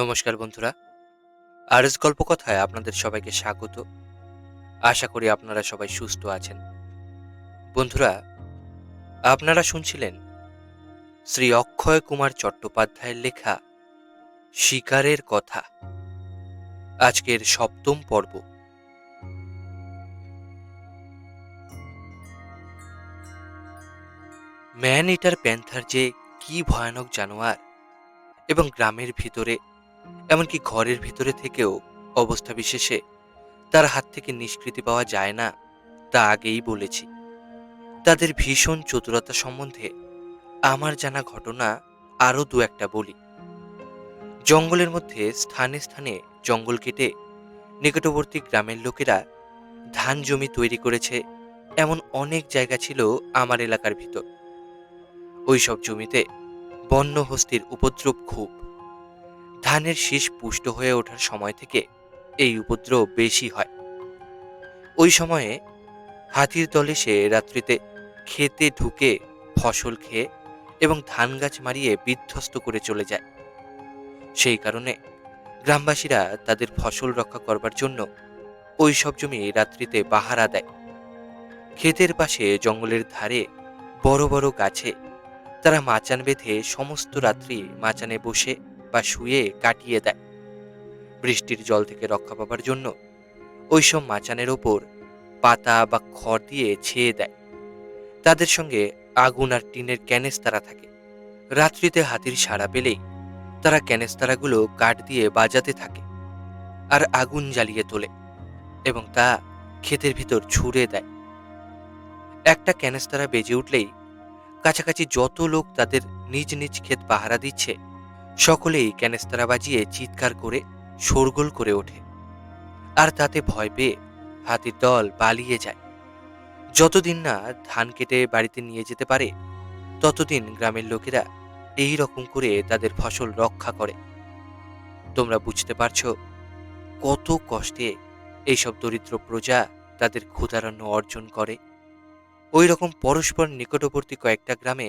নমস্কার বন্ধুরা, আরএস গল্পকথায় আপনাদের সবাইকে স্বাগত। আশা করি আপনারা সবাই সুস্থ আছেন। বন্ধুরা, আপনারা শুনছিলেন শ্রী অক্ষয় কুমার চট্টোপাধ্যায়ের লেখা শিকারের কথা, আজকের সপ্তম পর্ব। ম্যান ইটার প্যান্থার যে কি ভয়ানক জানোয়ার, এবং গ্রামের ভিতরে, এমনকি ঘরের ভিতরে থেকেও অবস্থা বিশেষে তার হাত থেকে নিষ্কৃতি পাওয়া যায় না, তা আগেই বলেছি। তাদের ভীষণ চতুরতা সম্বন্ধে আমার জানা ঘটনা আরও দু একটা বলি। জঙ্গলের মধ্যে স্থানে স্থানে জঙ্গল কেটে নিকটবর্তী গ্রামের লোকেরা ধান জমি তৈরি করেছে, এমন অনেক জায়গা ছিল আমার এলাকার ভিতর। ওই সব জমিতে বন্য হস্তির উপদ্রব খুব। ধানের শীষ পুষ্ট হয়ে ওঠার সময় থেকে এই উপদ্রব বেশি হয়। ওই সময়ে হাতির দল এসে রাত্রিতে ক্ষেতে ঢুকে ফসল খেয়ে এবং ধান গাছ মারিয়ে বিধ্বস্ত করে চলে যায়। সেই কারণে গ্রামবাসীরা তাদের ফসল রক্ষা করবার জন্য ওই সব জমি রাত্রিতে পাহারা দেয়। ক্ষেতের পাশে জঙ্গলের ধারে বড় বড় গাছে তারা মাচান বেঁধে সমস্ত রাত্রি মাচানে বসে বা শুয়ে কাটিয়ে দেয়। বৃষ্টির জল থেকে রক্ষা পাবার জন্য ওইসব মাচানের ওপর পাতা বা খড় দিয়ে ছেয়ে দেয়। তাদের সঙ্গে আগুন আর টিনের ক্যানেস্তারা থাকে। রাত্রিতে হাতির সাড়া পেলেই তারা ক্যানেস্তারাগুলো কাঠ দিয়ে বাজাতে থাকে আর আগুন জ্বালিয়ে তোলে এবং তা ক্ষেতের ভিতর ছুঁড়ে দেয়। একটা ক্যানেস্তারা বেজে উঠলেই কাছাকাছি যত লোক তাদের নিজ নিজ ক্ষেত পাহারা দিচ্ছে, সকলেই ক্যানেস্তারা বাজিয়ে চিৎকার করে শোরগোল করে ওঠে। আর তাতে ভয় পেয়ে হাতির দল পালিয়ে যায়। যতদিন না ধান কেটে বাড়িতে নিয়ে যেতে পারে, ততদিন গ্রামের লোকেরা এই রকম করে তাদের ফসল রক্ষা করে। তোমরা বুঝতে পারছো কত কষ্টে এইসব দরিদ্র প্রজা তাদের ক্ষুধারণ্য অর্জন করে। ওই রকম পরস্পর নিকটবর্তী কয়েকটা গ্রামে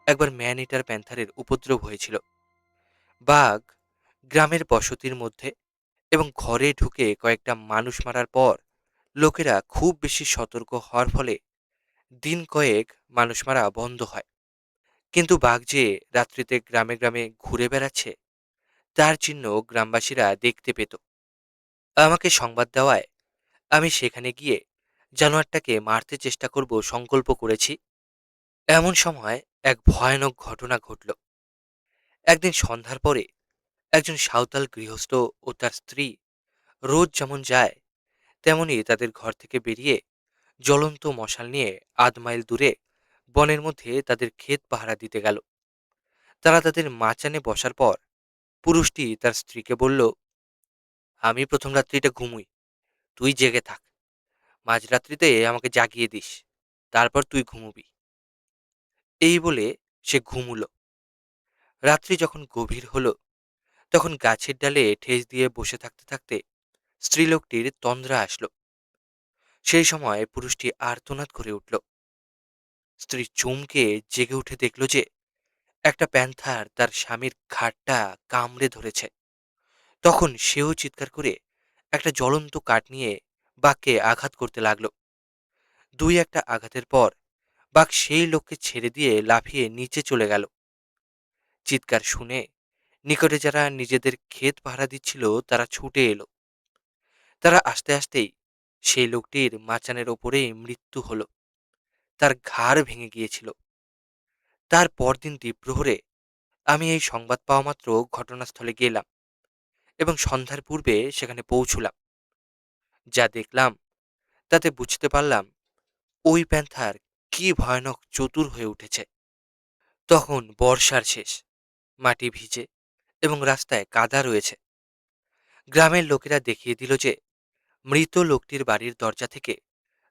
একবার ম্যান ইটার প্যান্থারের উপদ্রব হয়েছিল। বাঘ গ্রামের বসতির মধ্যে এবং ঘরে ঢুকে কয়েকটা মানুষ মারার পর লোকেরা খুব বেশি সতর্ক হওয়ার ফলে দিন কয়েক মানুষ মারা বন্ধ হয়। কিন্তু বাঘ যে রাত্রিতে গ্রামে গ্রামে ঘুরে বেড়াচ্ছে, তার চিহ্ন গ্রামবাসীরা দেখতে পেত। আমাকে সংবাদ দেওয়ায় আমি সেখানে গিয়ে জানোয়ারটাকে মারতে চেষ্টা করব সংকল্প করেছি। এমন সময় এক ভয়ানক ঘটনা ঘটল। একদিন সন্ধ্যার পরে একজন সাঁওতাল গৃহস্থ ও তার স্ত্রী রোজ যেমন যায় তেমনি তাদের ঘর থেকে বেরিয়ে জ্বলন্ত মশাল নিয়ে ৮ মাইল দূরে বনের মধ্যে তাদের ক্ষেত পাহারা দিতে গেল। তারা তাদের মাচানে বসার পর পুরুষটি তার স্ত্রীকে বলল, আমি প্রথম রাত্রিটা ঘুমুই, তুই জেগে থাক। মাঝরাত্রিতে আমাকে জাগিয়ে দিস, তারপর তুই ঘুমুবি। এই বলে সে ঘুমুল। রাত্রি যখন গভীর হলো, তখন গাছের ডালে ঠেস দিয়ে বসে থাকতে থাকতে স্ত্রীলোকটির তন্দ্রা আসলো। সেই সময় পুরুষটি আর্তনাদ করে উঠল। স্ত্রী চমকে জেগে উঠে দেখল যে একটা প্যান্থার তার স্বামীর ঘাড়টা কামড়ে ধরেছে। তখন সেও চিৎকার করে একটা জ্বলন্ত কাঠ নিয়ে বাঘকে আঘাত করতে লাগলো। দুই একটা আঘাতের পর বাঘ সেই লোককে ছেড়ে দিয়ে লাফিয়ে নিচে চলে গেল। চিৎকার শুনে নিকটে যারা নিজেদের ক্ষেত পাহারা দিচ্ছিল তারা ছুটে এলো। তারা আসতে আসতেই সেই লোকটির মাচানের ওপরেই মৃত্যু হলো। তার ঘাড় ভেঙে গিয়েছিল। তার পরদিন দ্বীপ্রহরে আমি এই সংবাদ পাওয়া মাত্র ঘটনাস্থলে গেলাম এবং সন্ধ্যার পূর্বে সেখানে পৌঁছলাম। যা দেখলাম তাতে বুঝতে পারলাম ওই প্যান্থার কি ভয়ানক চতুর হয়ে উঠেছে। তখন বর্ষার শেষ, মাটি ভিজে এবং রাস্তায় কাদা রয়েছে। গ্রামের লোকেরা দেখিয়ে দিল যে মৃত লোকটির বাড়ির দরজা থেকে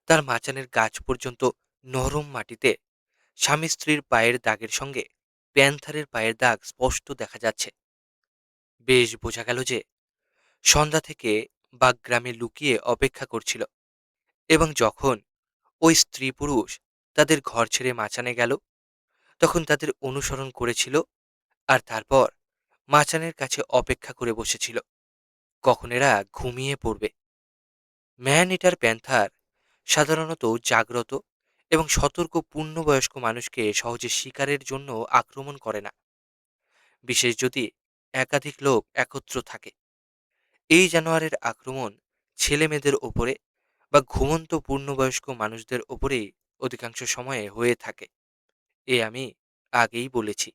তার মাচানের গাছ পর্যন্ত নরম মাটিতে স্বামী স্ত্রীর পায়ের দাগের সঙ্গে প্যান্থারের পায়ের দাগ স্পষ্ট দেখা যাচ্ছে। বেশ বোঝা গেল যে সন্ধ্যা থেকে বাঘ গ্রামে লুকিয়ে অপেক্ষা করছিল এবং যখন ওই স্ত্রী পুরুষ তাদের ঘর ছেড়ে মাচানে গেল, তখন তাদের অনুসরণ করেছিল আর তারপর মাচানের কাছে অপেক্ষা করে বসেছিল কখন এরা ঘুমিয়ে পড়বে। ম্যান ইটার প্যান্থার সাধারণত জাগ্রত এবং সতর্ক পূর্ণবয়স্ক মানুষকে সহজে শিকারের জন্য আক্রমণ করে না, বিশেষ যদি একাধিক লোক একত্র থাকে। এই জানোয়ারের আক্রমণ ছেলে মেয়েদের ওপরে বা ঘুমন্ত পূর্ণবয়স্ক মানুষদের ওপরেই অধিকাংশ সময়ে হয়ে থাকে। আমি আগেই বলেছি।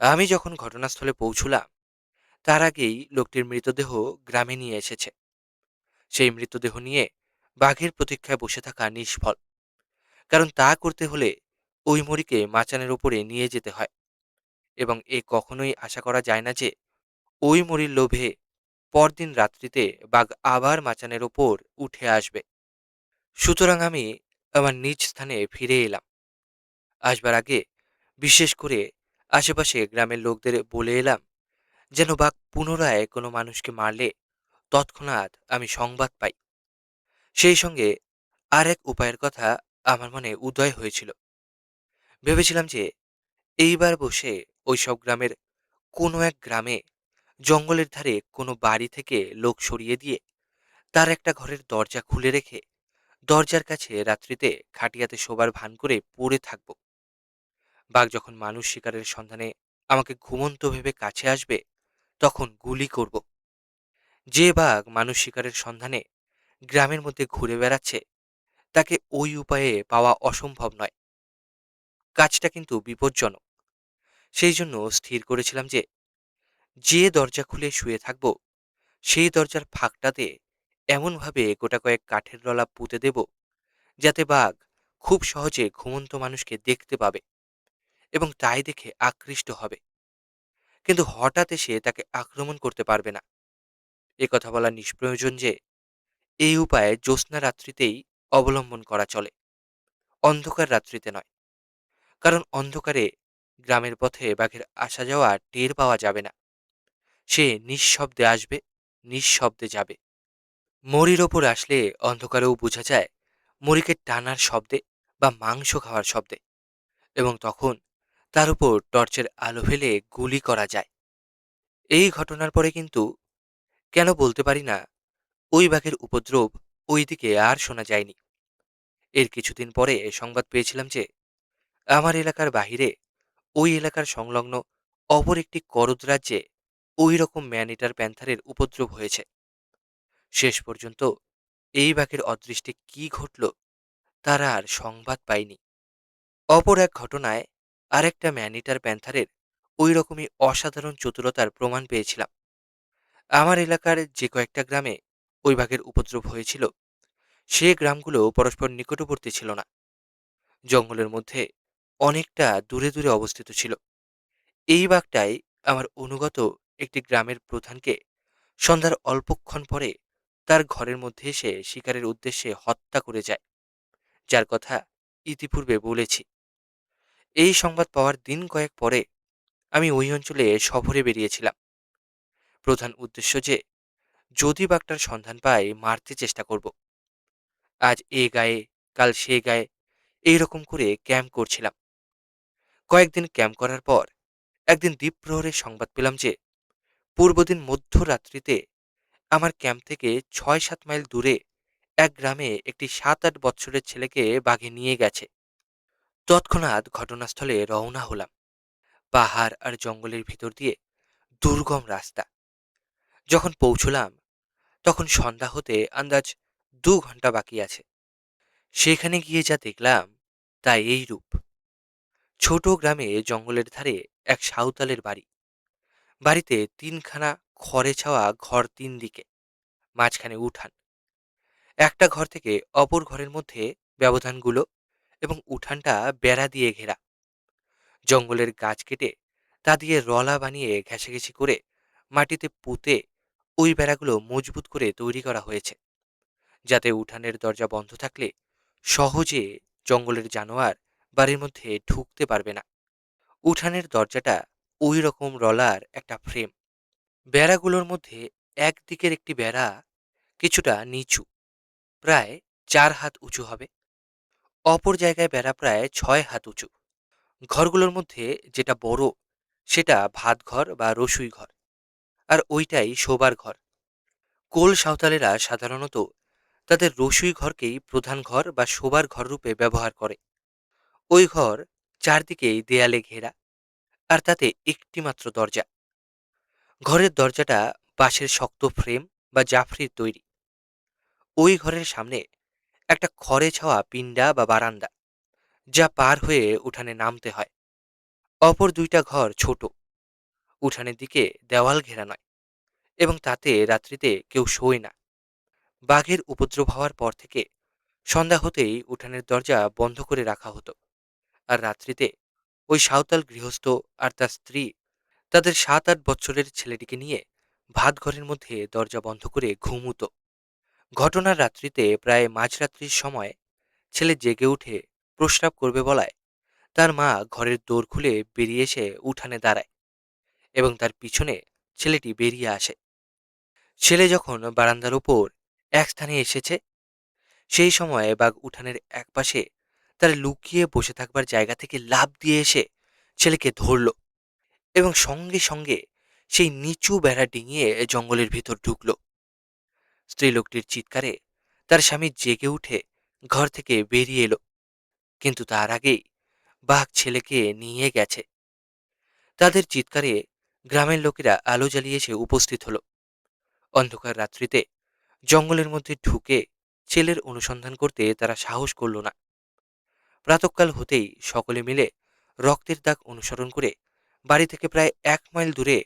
আমি যখন ঘটনাস্থলে পৌঁছলাম তার আগেই লোকটির মৃতদেহ গ্রামে নিয়ে এসেছে। সেই মৃতদেহ নিয়ে বাঘের প্রতীক্ষায় বসে থাকা নিষ্ফল, কারণ তা করতে হলে ওই মরিকে মাচানের উপরে নিয়ে যেতে হয়, এবং কখনোই আশা করা যায় না যে ওই মরির লোভে পরদিন রাত্রিতে বাঘ আবার মাচানের ওপর উঠে আসবে। সুতরাং আমি আমার নিজ স্থানে ফিরে এলাম। আসবার আগে বিশেষ করে আশেপাশে গ্রামের লোকদের বলে এলাম যেন বাঘ পুনরায় কোনো মানুষকে মারলে তৎক্ষণাৎ আমি সংবাদ পাই। সেই সঙ্গে আর এক উপায়ের কথা আমার মনে উদয় হয়েছিল। ভেবেছিলাম যে এইবার বসে ওইসব গ্রামের কোনো এক গ্রামে জঙ্গলের ধারে কোনো বাড়ি থেকে লোক সরিয়ে দিয়ে তার একটা ঘরের দরজা খুলে রেখে দরজার কাছে রাত্রিতে খাটিয়াতে শোবার ভান করে পড়ে থাকব। বাঘ যখন মানুষ শিকারের সন্ধানে আমাকে ঘুমন্ত ভেবে কাছে আসবে তখন গুলি করব। যে বাঘ মানুষ শিকারের সন্ধানে গ্রামের মধ্যে ঘুরে বেড়াচ্ছে তাকে ওই উপায়ে পাওয়া অসম্ভব নয়। কাজটা কিন্তু বিপজ্জনক। সেই জন্য স্থির করেছিলাম যে যে দরজা খুলে শুয়ে থাকব সেই দরজার ফাঁকটাতে এমনভাবে গোটা কয়েক কাঠের রলা পুঁতে দেব যাতে বাঘ খুব সহজে ঘুমন্ত মানুষকে দেখতে পাবে এবং তাই দেখে আকৃষ্ট হবে, কিন্তু হঠাৎ এসে তাকে আক্রমণ করতে পারবে না। কথা বলা নিষ্প্রয়োজন যে এই উপায়ে জ্যোৎস্না রাত্রিতেই অবলম্বন করা চলে, অন্ধকার রাত্রিতে নয়। কারণ অন্ধকারে গ্রামের পথে বাঘের আসা যাওয়া টের পাওয়া যাবে না। সে নিঃশব্দে আসবে, নিঃশব্দে যাবে। মরির ওপর আসলে অন্ধকারেও বোঝা যায় মরিকে টানার শব্দে বা মাংস খাওয়ার শব্দে, এবং তখন তার উপর টর্চের আলো ফেলে গুলি করা যায়। এই ঘটনার পরে কিন্তু কেন বলতে পারি না ওই বাঘের উপদ্রব ওইদিকে আর শোনা যায়নি। এর কিছুদিন পরে সংবাদ পেয়েছিলাম যে আমার এলাকার বাহিরে ওই এলাকার সংলগ্ন অপর একটি করদ রাজ্যে ওই রকম ম্যানিটার প্যান্থারের উপদ্রব হয়েছে। শেষ পর্যন্ত এই বাঘের অদৃষ্টে কি ঘটল তারা আর সংবাদ পায়নি। অপর এক ঘটনায় আরেকটা ম্যানিটার প্যান্থারের ওই রকমই অসাধারণ চতুরতার প্রমাণ পেয়েছিলাম। আমার এলাকার যে কয়েকটা গ্রামে ওই বাঘের উপদ্রব হয়েছিল সে গ্রামগুলো পরস্পর নিকটবর্তী ছিল না, জঙ্গলের মধ্যে অনেকটা দূরে দূরে অবস্থিত ছিল। এই বাঘটাই আমার অনুগত একটি গ্রামের প্রধানকে সন্ধ্যার অল্পক্ষণ পরে তার ঘরের মধ্যে এসে শিকারের উদ্দেশ্যে হত্যা করে যায়, যার কথা ইতিপূর্বে বলেছি। এই সংবাদ পাওয়ার দিন কয়েক পরে আমি ওই অঞ্চলে সফরে বেরিয়েছিলাম। প্রধান উদ্দেশ্য যে যদি বাঘটার সন্ধান পাই মারতে চেষ্টা করব। আজ গায়ে কাল সে গায়ে এইরকম করে ক্যাম্প করছিলাম। কয়েকদিন ক্যাম্প করার পর একদিন দ্বীপ্রহরে সংবাদ পেলাম যে পূর্বদিন মধ্যরাত্রিতে আমার ক্যাম্প থেকে ৬-৭ মাইল দূরে এক গ্রামে একটি ৭-৮ বৎসরের ছেলেকে বাঘে নিয়ে গেছে। তৎক্ষণাৎ ঘটনাস্থলে রওনা হলাম। পাহাড় আর জঙ্গলের ভিতর দিয়ে দুর্গম রাস্তা। যখন পৌঁছলাম তখন সন্ধ্যা হতে আন্দাজ ২ ঘন্টা বাকি আছে। সেখানে গিয়ে যা দেখলাম তা এই রূপ। ছোট গ্রামে জঙ্গলের ধারে এক সাঁওতালের বাড়ি। বাড়িতে ৩খানা খড়ে ছাওয়া ঘর ৩ দিকে, মাঝখানে উঠান। একটা ঘর থেকে অপর ঘরের মধ্যে ব্যবধানগুলো এবং উঠানটা বেড়া দিয়ে ঘেরা। জঙ্গলের গাছ কেটে তা দিয়ে রলা বানিয়ে ঘেঁষাঘেঁষি করে মাটিতে পুঁতে ওই বেড়াগুলো মজবুত করে তৈরি করা হয়েছে, যাতে উঠানের দরজা বন্ধ থাকলে সহজে জঙ্গলের জানোয়ার বাড়ির মধ্যে ঢুকতে পারবে না। উঠানের দরজাটা ওই রকম রলার একটা ফ্রেম। বেড়াগুলোর মধ্যে একদিকের একটি বেড়া কিছুটা নিচু, প্রায় ৪ হাত উঁচু হবে। অপর জায়গায় বেড়া প্রায় ৬ হাত উঁচু। ঘরগুলোর মধ্যে যেটা বড় সেটা ভাত ঘর বা রসুই ঘর, আর ওইটাই শোবার ঘর। কোল সাঁওতালেরা সাধারণত তাদের রসুই ঘরকেই প্রধান ঘর বা শোবার ঘর রূপে ব্যবহার করে। ওই ঘর চারদিকেই দেয়ালে ঘেরা, আর তাতে একটি মাত্র দরজা। ঘরের দরজাটা বাঁশের শক্ত ফ্রেম বা জাফরির তৈরি। ওই ঘরের সামনে একটা খড়ে ছাওয়া পিণ্ডা বা বারান্দা, যা পার হয়ে উঠানে নামতে হয়। অপর দুইটা ঘর ছোট, উঠানের দিকে দেওয়াল ঘেরা নয়, এবং তাতে রাত্রিতে কেউ শোয় না। বাঘের উপদ্রব হওয়ার পর থেকে সন্ধ্যা হতেই উঠানের দরজা বন্ধ করে রাখা হতো। আর রাত্রিতে ওই সাঁওতাল গৃহস্থ আর তার স্ত্রী তাদের ৭-৮ বছরের ছেলেটিকে নিয়ে ভাত ঘরের মধ্যে দরজা বন্ধ করে ঘুমুত। ঘটনার রাত্রিতে প্রায় মাঝরাত্রির সময় ছেলে জেগে উঠে প্রস্রাব করবে বলায় তার মা ঘরের দোর খুলে বেরিয়ে এসে উঠানে দাঁড়ায়, এবং তার পিছনে ছেলেটি বেরিয়ে আসে। ছেলে যখন বারান্দার উপর এক স্থানে এসেছে, সেই সময় বাঘ উঠানের একপাশে তার লুকিয়ে বসে থাকবার জায়গা থেকে লাফ দিয়ে এসে ছেলেকে ধরল, এবং সঙ্গে সঙ্গে সেই নিচু বেড়া ডিঙিয়ে জঙ্গলের ভিতর ঢুকল। স্ত্রীলোকটির চিৎকারে তার স্বামী জেগে উঠে ঘর থেকে বেরিয়ে এলো, কিন্তু তার আগেই বাঘ ছেলেকে নিয়ে গেছে। তাদের চিৎকারে গ্রামের লোকেরা আলো জ্বালিয়ে এসে উপস্থিত হলো। অন্ধকার রাত্রিতে জঙ্গলের মধ্যে ঢুকে ছেলের অনুসন্ধান করতে তারা সাহস করল না। প্রাতঃকাল হতেই সকলে মিলে রক্তের দাগ অনুসরণ করে বাড়ি থেকে প্রায় ১ মাইল দূরে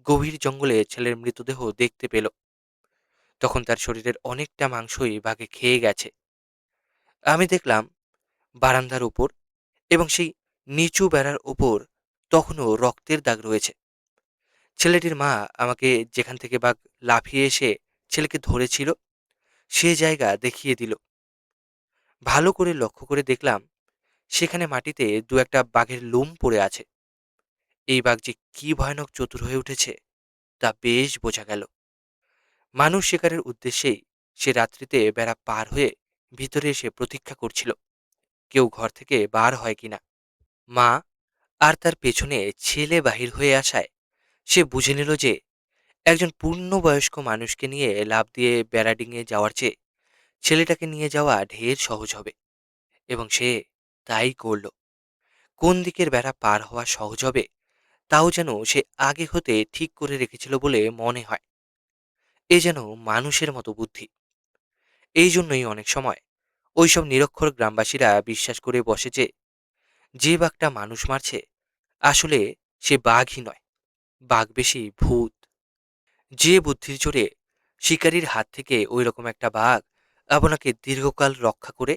গভীর জঙ্গলে ছেলের মৃতদেহ দেখতে পেল। তখন তার শরীরের অনেকটা মাংসই বাঘে খেয়ে গেছে। আমি দেখলাম বারান্দার উপর এবং সেই নিচু বেড়ার উপর তখনও রক্তের দাগ রয়েছে। ছেলেটির মা আমাকে যেখান থেকে বাঘ লাফিয়ে এসে ছেলেকে ধরেছিল সে জায়গা দেখিয়ে দিল। ভালো করে লক্ষ্য করে দেখলাম সেখানে মাটিতে দু একটা বাঘের লোম পড়ে আছে। এই বাঘ যে কি ভয়ানক চতুর হয়ে উঠেছে তা বেশ বোঝা গেল। মানুষ শিকারের উদ্দেশ্যেই সে রাত্রিতে বেড়া পার হয়ে ভিতরে এসে প্রতীক্ষা করছিল কেউ ঘর থেকে বার হয় কিনা। মা আর তার পেছনে ছেলে বাহির হয়ে আসায় সে বুঝে নিল যে একজন পূর্ণবয়স্ক মানুষকে নিয়ে লাফ দিয়ে বেড়া ডিঙিয়ে যাওয়ার চেয়ে ছেলেটাকে নিয়ে যাওয়া ঢের সহজ হবে, এবং সে তাই করল। কোন দিকের বেড়া পার হওয়া সহজ হবে তাও যেন সে আগে হতে ঠিক করে রেখেছিল বলে মনে হয়। এ যেন মানুষের মতো বুদ্ধি। এই জন্যই অনেক সময় ওইসব নিরক্ষর গ্রামবাসীরা বিশ্বাস করে বসে যে যে বাঘটা মানুষ মারছে আসলে সে বাঘই নয়, বাঘ বেশি ভূত। যে বুদ্ধির জোরে শিকারীর হাত থেকে ওই রকম একটা বাঘ আপনাকে দীর্ঘকাল রক্ষা করে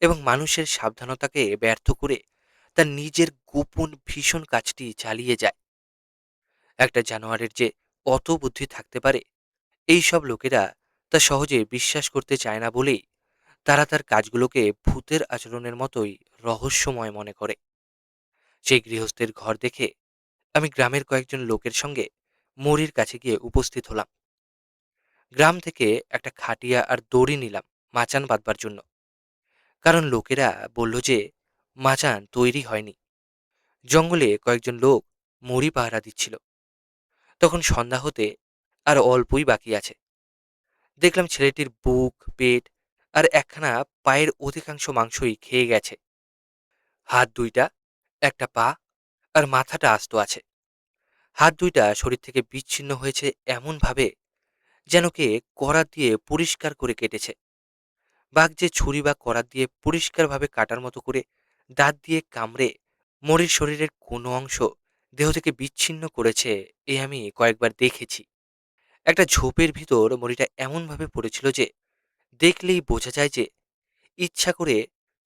এবং মানুষের সাবধানতাকে ব্যর্থ করে তার নিজের গোপন ভীষণ কাজটি চালিয়ে যায়। একটা জানোয়ারের যে অত বুদ্ধি থাকতে পারে এই সব লোকেরা তা সহজে বিশ্বাস করতে চায় না বলেই তারা তার কাজগুলোকে ভূতের আচরণের মতোই রহস্যময় মনে করে। সেই গৃহস্থের ঘর দেখে আমি গ্রামের কয়েকজন লোকের সঙ্গে মরির কাছে গিয়ে উপস্থিত হলাম। গ্রাম থেকে একটা খাটিয়া আর দড়ি নিলাম মাচান বাঁধবার জন্য, কারণ লোকেরা বলল যে মাচান তৈরি হয়নি। জঙ্গলে কয়েকজন লোক মরি পাহারা দিচ্ছিল। তখন সন্ধ্যা হতে আর অল্পই বাকি আছে। দেখলাম ছেলেটির বুক, পেট আর একখানা পায়ের অধিকাংশ মাংসই খেয়ে গেছে। হাত দুইটা, একটা পা আর মাথাটা আস্ত আছে। হাত দুইটা শরীর থেকে বিচ্ছিন্ন হয়েছে এমন ভাবে যেন কে করাত দিয়ে পরিষ্কার করে কেটেছে। বাঘ যে ছুরি বা করাত দিয়ে পরিষ্কারভাবে কাটার মতো করে দাঁত দিয়ে কামড়ে মরির শরীরের কোনো অংশ দেহ থেকে বিচ্ছিন্ন করেছে এ আমি কয়েকবার দেখেছি। একটা ঝোপের ভিতর মরিটা এমনভাবে পড়েছিল যে দেখলেই বোঝা যায় যে ইচ্ছা করে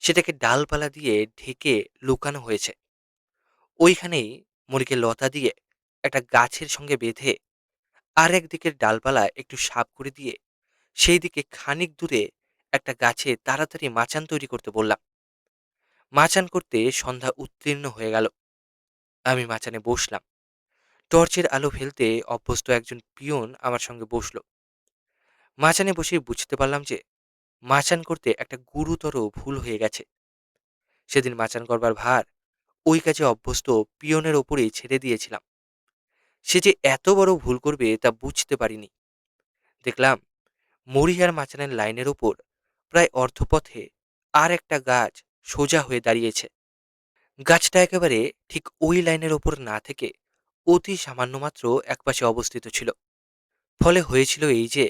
সেটাকে ডালপালা দিয়ে ঢেকে লুকানো হয়েছে। ওইখানেই মরিকে লতা দিয়ে একটা গাছের সঙ্গে বেঁধে আর একদিকের ডালপালা একটু সাপ করে দিয়ে সেই দিকে খানিক দূরে একটা গাছে তাড়াতাড়ি মাচান তৈরি করতে বললাম। মাচান করতে সন্ধ্যা উত্তীর্ণ হয়ে গেল। আমি মাচানে বসলাম। টর্চের আলো ফেলতে অভ্যস্ত একজন পিয়ন আমার সঙ্গে বসল। মাচানে বসে বুঝতে পারলাম যে মাচান করতে একটা গুরুতর ভুল হয়ে গেছে। সেদিন মাচান করবার ভার ওই কাজে অভ্যস্ত পিয়নের ওপরেই ছেড়ে দিয়েছিলাম। সে যে এত বড় ভুল করবে তা বুঝতে পারিনি। দেখলাম মরিহার মাচানের লাইনের ওপর প্রায় অর্ধপথে আর একটা গাছ সোজা হয়ে দাঁড়িয়েছে। গাছটা একেবারে ঠিক ওই লাইনের ওপর না থেকে অতি সামান্য মাত্র একপাশে অবস্থিত ছিল। ফলে হয়েছিল এই যে,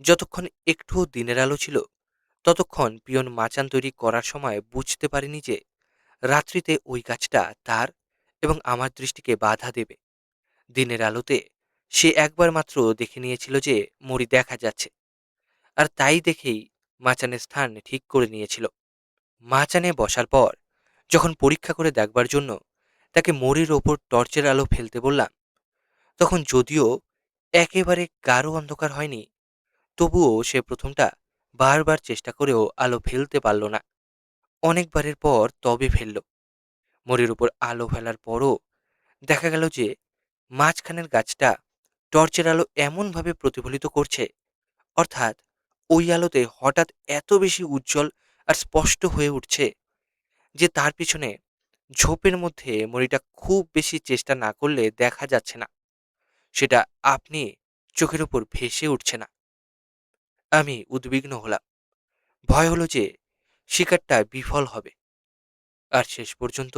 যতক্ষণ একটুও দিনের আলো ছিল ততক্ষণ পিয়ন মাচান তৈরি করার সময় বুঝতে পারেনি যে রাত্রিতে ওই গাছটা তার এবং আমার দৃষ্টিকে বাধা দেবে। দিনের আলোতে সে একবার মাত্র দেখে নিয়েছিল যে মড়ি দেখা যাচ্ছে, আর তাই দেখেই মাচানের স্থান ঠিক করে নিয়েছিল। মাচানে বসার পর যখন পরীক্ষা করে দেখবার জন্য তাকে মড়ির ওপর টর্চের আলো ফেলতে বললাম, তখন যদিও একেবারে গাঢ় অন্ধকার হয়নি, তবুও সে প্রথমটা বারবার চেষ্টা করেও আলো ফেলতে পারল না। অনেকবারের পর তবে ফেলল। মড়ির উপর আলো ফেলার পরও দেখা গেল যে মাঝখানের গাছটা টর্চের আলো এমনভাবে প্রতিফলিত করছে, অর্থাৎ ওই আলোতে হঠাৎ এত বেশি উজ্জ্বল আর স্পষ্ট হয়ে উঠছে যে তার পিছনে ঝোপের মধ্যে মড়িটা খুব বেশি চেষ্টা না করলে দেখা যাচ্ছে না। সেটা আপনি চোখের উপর ভেসে উঠছে না। আমি উদ্বিগ্ন হলাম। ভয় হলো যে শিকারটা বিফল হবে, আর শেষ পর্যন্ত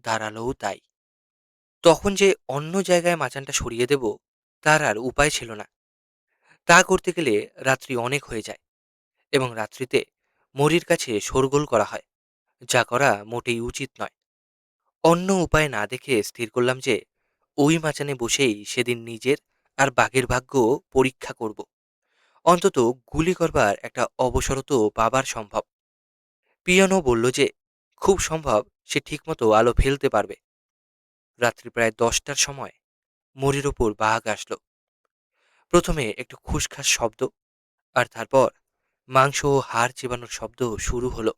দাঁড়ালোও তাই। তখন যে অন্য জায়গায় মাচানটা সরিয়ে দেব তার আর উপায় ছিল না। তা করতে গেলে রাত্রি অনেক হয়ে যায়, এবং রাত্রিতে মরির কাছে শোরগোল করা হয়, যা করা মোটেই উচিত নয়। অন্য উপায় না দেখে স্থির করলাম যে ওই মাচানে বসেই সেদিন নিজের আর বাঘের ভাগ্য পরীক্ষা করব। অন্তত গুলি করবার একটা অবসর তো পাবার সম্ভব। পিয়নও বলল যে খুব সম্ভব সে ঠিকমতো আলো ফেলতে পারবে। রাত্রি প্রায় 10টার সময় মরির ওপর বাঘ আসলো। প্রথমে একটু খুসখাস শব্দ, আর তারপর মাংস ও হাড় চেবানোর শব্দ শুরু হলো।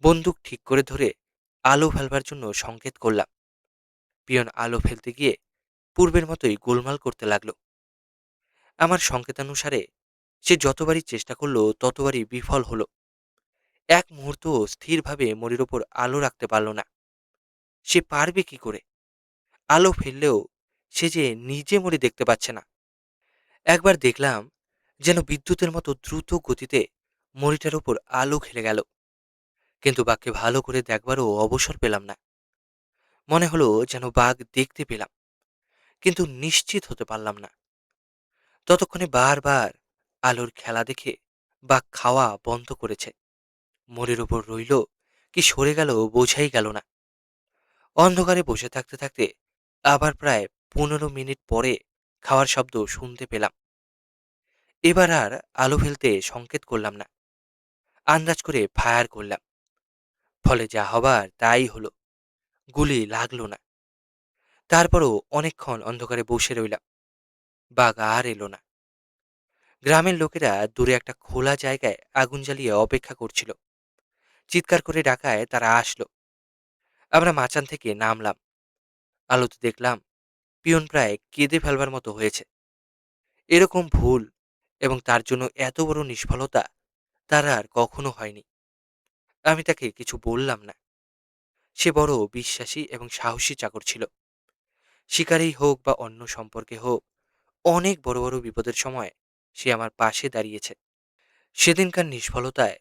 বন্দুক ঠিক করে ধরে আলো ফেলবার জন্য সংকেত করলাম। পিয়ন আলো ফেলতে গিয়ে পূর্বের মতোই গোলমাল করতে লাগলো। আমার সংকেতানুসারে সে যতবারই চেষ্টা করলো ততবারই বিফল হলো। এক মুহূর্ত স্থিরভাবে মরির ওপর আলো রাখতে পারল না। সে পারবে কি করে? আলো ফেললেও সে যে নিজে মরি দেখতে পাচ্ছে না। একবার দেখলাম যেন বিদ্যুতের মতো দ্রুত গতিতে মরিটার ওপর আলো খেলে গেল, কিন্তু বাঘকে ভালো করে দেখবারও অবসর পেলাম না। মনে হলো যেন বাঘ দেখতে পেলাম, কিন্তু নিশ্চিত হতে পারলাম না। ততক্ষণে বারবার আলোর খেলা দেখে বাঘ খাওয়া বন্ধ করেছে। মরির ওপর রইল কি সরে গেল বোঝাই গেল না। অন্ধকারে বসে থাকতে থাকতে আবার প্রায় 15 মিনিট পরে খাওয়ার শব্দ শুনতে পেলাম। এবার আর আলো ফেলতে সংকেত করলাম না, আন্দাজ করে ফায়ার করলাম। ফলে যা হবার তাই হলো, গুলি লাগলো না। তারপরও অনেকক্ষণ অন্ধকারে বসে রইলাম। বাঘ আর এলো না। গ্রামের লোকেরা দূরে একটা খোলা জায়গায় আগুন জ্বালিয়ে অপেক্ষা করছিল। চিৎকার করে ডাকায় তারা আসলো। আমরা মাচান থেকে নামলাম। আলোতে দেখলাম পিয়ন প্রায় কেঁদে ফেলবার মতো হয়েছে। এরকম ভুল এবং তার জন্য এত বড় নিষ্ফলতা তার আর কখনো হয়নি। আমি তাকে কিছু বললাম না। সে বড় বিশ্বাসী এবং সাহসী চাকর ছিল। শিকারেই হোক বা অন্য সম্পর্কে হোক, অনেক বড় বড় বিপদের সময় সে আমার পাশে দাঁড়িয়েছে। সেদিনকার নিষ্ফলতায়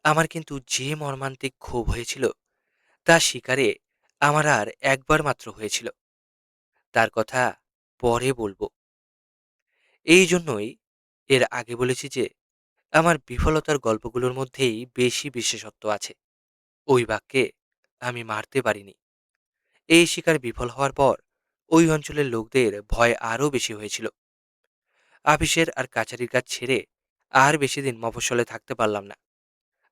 আমার কিন্তু যে মর্মান্তিক ক্ষোভ হয়েছিল তা শিকারে আমার আর একবার মাত্র হয়েছিল। তার কথা পরে বলবো। এই জন্যই এর আগে বলেছি যে আমার বিফলতার গল্পগুলোর মধ্যেই বেশি বিশেষত্ব আছে। ওই বাঘকে আমি মারতে পারিনি। এই শিকার বিফল হওয়ার পর ওই অঞ্চলের লোকদের ভয় আরও বেশি হয়েছিল। আপিসের আর কাচারির কাজ ছেড়ে আর বেশি দিন মফস্বলে থাকতে পারলাম না।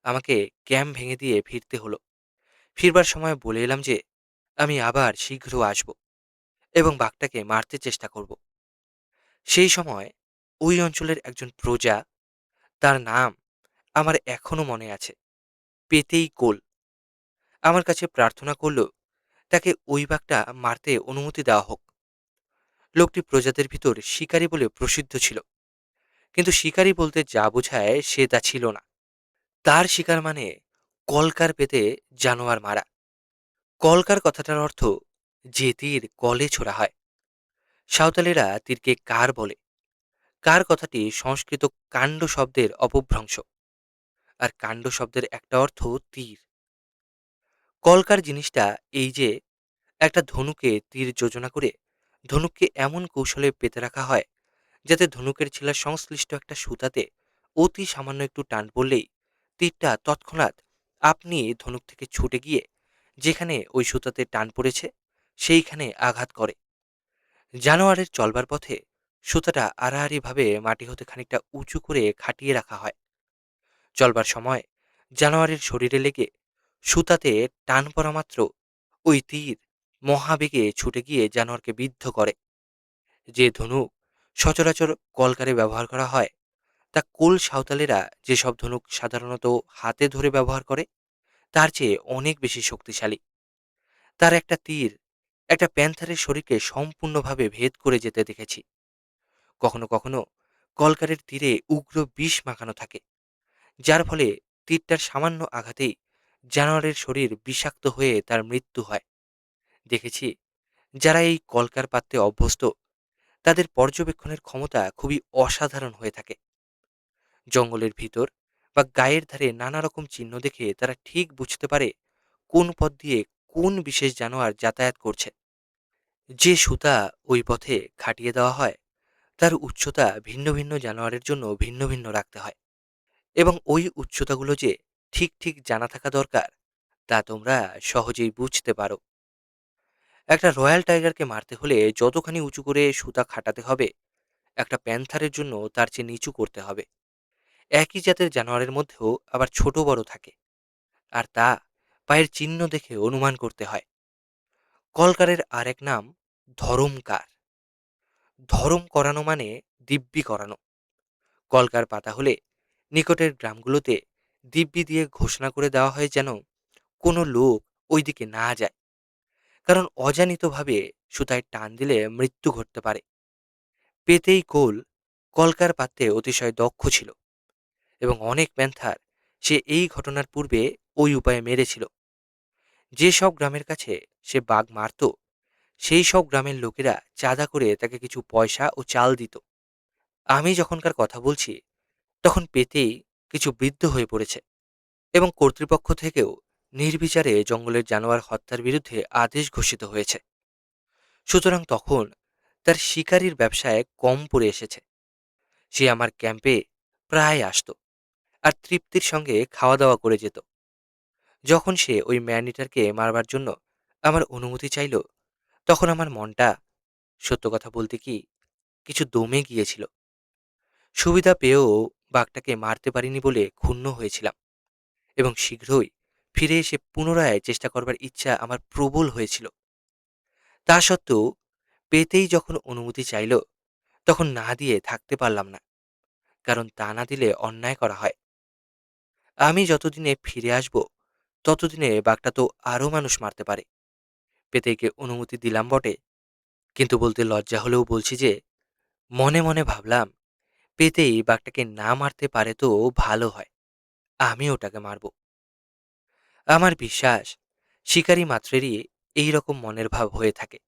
আমাকে ক্যাম্প ভেঙে দিয়ে ফিরতে হলো। ফিরবার সময় বলে এলাম যে আমি আবার শীঘ্র আসব এবং বাঘটাকে মারতে চেষ্টা করব। সেই সময় ওই অঞ্চলের একজন প্রজা, তার নাম আমার এখনো মনে আছে, পেতেই কোল, আমার কাছে প্রার্থনা করল তাকে ওই বাঘটা মারতে অনুমতি দেওয়া হোক। লোকটি প্রজাদের ভিতর শিকারী বলে প্রসিদ্ধ ছিল, কিন্তু শিকারী বলতে যা বোঝায় সে তা ছিল না। তার শিকার মানে কলকার পেতে জানোয়ার মারা। কলকার কথাটার অর্থ যে তীর কলে ছোড়া হয়। সাঁওতালেরা তীরকে কার বলে। কার কথাটি সংস্কৃত কাণ্ড শব্দের অপভ্রংশ। আর কাণ্ড শব্দের একটা অর্থ তীর। কলকার জিনিসটা এই যে একটা ধনুকে তীর যোজনা করে ধনুককে এমন কৌশলে পেতে রাখা হয় যাতে ধনুকের ছিলার সংশ্লিষ্ট একটা সুতাতে অতি সামান্য একটু টান পড়লেই তীরটা তৎক্ষণাৎ আপনি ধনুক থেকে ছুটে গিয়ে যেখানে ওই সুতাতে টান পড়েছে সেইখানে আঘাত করে। জানোয়ারের চলবার পথে সুতাটা আড়াআড়িভাবে মাটি হতে খানিকটা উঁচু করে খাটিয়ে রাখা হয়। চলবার সময় জানোয়ারের শরীরে লেগে সুতাতে টান পড়া মাত্র ওই তীর মহাবেগে ছুটে গিয়ে জানোয়ারকে বিদ্ধ করে। যে ধনুক সচরাচর কলকারে ব্যবহার করা হয় তা কোল সাঁওতালেরা যেসব ধনুক সাধারণত হাতে ধরে ব্যবহার করে তার চেয়ে অনেক বেশি শক্তিশালী। তার একটা তীর একটা প্যান্থারের শরীরকে সম্পূর্ণভাবে ভেদ করে যেতে দেখেছি। কখনো কখনো কলকারের তীরে উগ্র বিষ মাখানো থাকে, যার ফলে তীরটার সামান্য আঘাতেই জানোয়ারের শরীর বিষাক্ত হয়ে তার মৃত্যু হয়। দেখেছি যারা এই কলকার পাত্রে অভ্যস্ত তাদের পর্যবেক্ষণের ক্ষমতা খুবই অসাধারণ হয়ে থাকে। জঙ্গলের ভিতর বা গায়ের ধারে নানা রকম চিহ্ন দেখে তারা ঠিক বুঝতে পারে কোন পথ দিয়ে কোন বিশেষ জানোয়ার যাতায়াত করছে। যে সুতা ওই পথে খাটিয়ে দেওয়া হয় তার উচ্চতা ভিন্ন ভিন্ন জানোয়ারের জন্য ভিন্ন ভিন্ন রাখতে হয়, এবং ওই উচ্চতাগুলো যে ঠিক ঠিক জানা থাকা দরকার তা তোমরা সহজেই বুঝতে পারো। একটা রয়্যাল টাইগারকে মারতে হলে যতখানি উঁচু করে সুতা খাটাতে হবে একটা প্যান্থারের জন্য তার চেয়ে নিচু করতে হবে। একই জাতের জানোয়ারের মধ্যেও আবার ছোট বড় থাকে, আর তা পায়ের চিহ্ন দেখে অনুমান করতে হয়। কলকারের আরেক নাম ধরমকার। ধরম করানো মানে দিব্যি করানো। কলকার পাতা হলে নিকটের গ্রামগুলোতে দিব্যি দিয়ে ঘোষণা করে দেওয়া হয় যেন কোনো লোক ওইদিকে না যায়, কারণ অজানিতভাবে সুতায় টান দিলে মৃত্যু ঘটতে পারে। পেতেই কোল কলকার পাত্রে অতিশয় দক্ষ ছিল, এবং অনেক প্যান্থার সে এই ঘটনার পূর্বে ওই উপায়ে মেরেছিল। যে সব গ্রামের কাছে সে বাঘ মারত সেই সব গ্রামের লোকেরা চাঁদা করে তাকে কিছু পয়সা ও চাল দিত। আমি যখনকার কথা বলছি তখন পেতেই কিছু বৃদ্ধ হয়ে পড়েছে, এবং কর্তৃপক্ষ থেকেও নির্বিচারে জঙ্গলের জানোয়ার হত্যার বিরুদ্ধে আদেশ ঘোষিত হয়েছে। সুতরাং তখন তার শিকারীর ব্যবসায় কম পড়ে এসেছে। সে আমার ক্যাম্পে প্রায় আসতো আর তৃপ্তির সঙ্গে খাওয়া দাওয়া করে যেত। যখন সে ওই ম্যানিটারকে মারবার জন্য আমার অনুমতি চাইল তখন আমার মনটা, সত্য কথা বলতে কি, কিছু দমে গিয়েছিল। সুবিধা পেয়েও বাঘটাকে মারতে পারিনি বলে ক্ষুণ্ণ হয়েছিলাম, এবং শীঘ্রই ফিরে এসে পুনরায় চেষ্টা করবার ইচ্ছা আমার প্রবল হয়েছিল। তা সত্ত্বেও পেতেই যখন অনুমতি চাইল তখন না দিয়ে থাকতে পারলাম না, কারণ তা না দিলে অন্যায় করা হয়। আমি যতদিনে ফিরে আসব ততদিনে বাঘটা তো আরও মানুষ মারতে পারে। পেতেইকে অনুমতি দিলাম বটে, কিন্তু বলতে লজ্জা হলেও বলছি যে মনে মনে ভাবলাম পেতেই বাঘটাকে না মারতে পারে তো ভালো হয়, আমি ওটাকে মারব। আমার বিশ্বাস শিকারী মাত্রেরই এই রকম মনের ভাব হয়ে থাকে।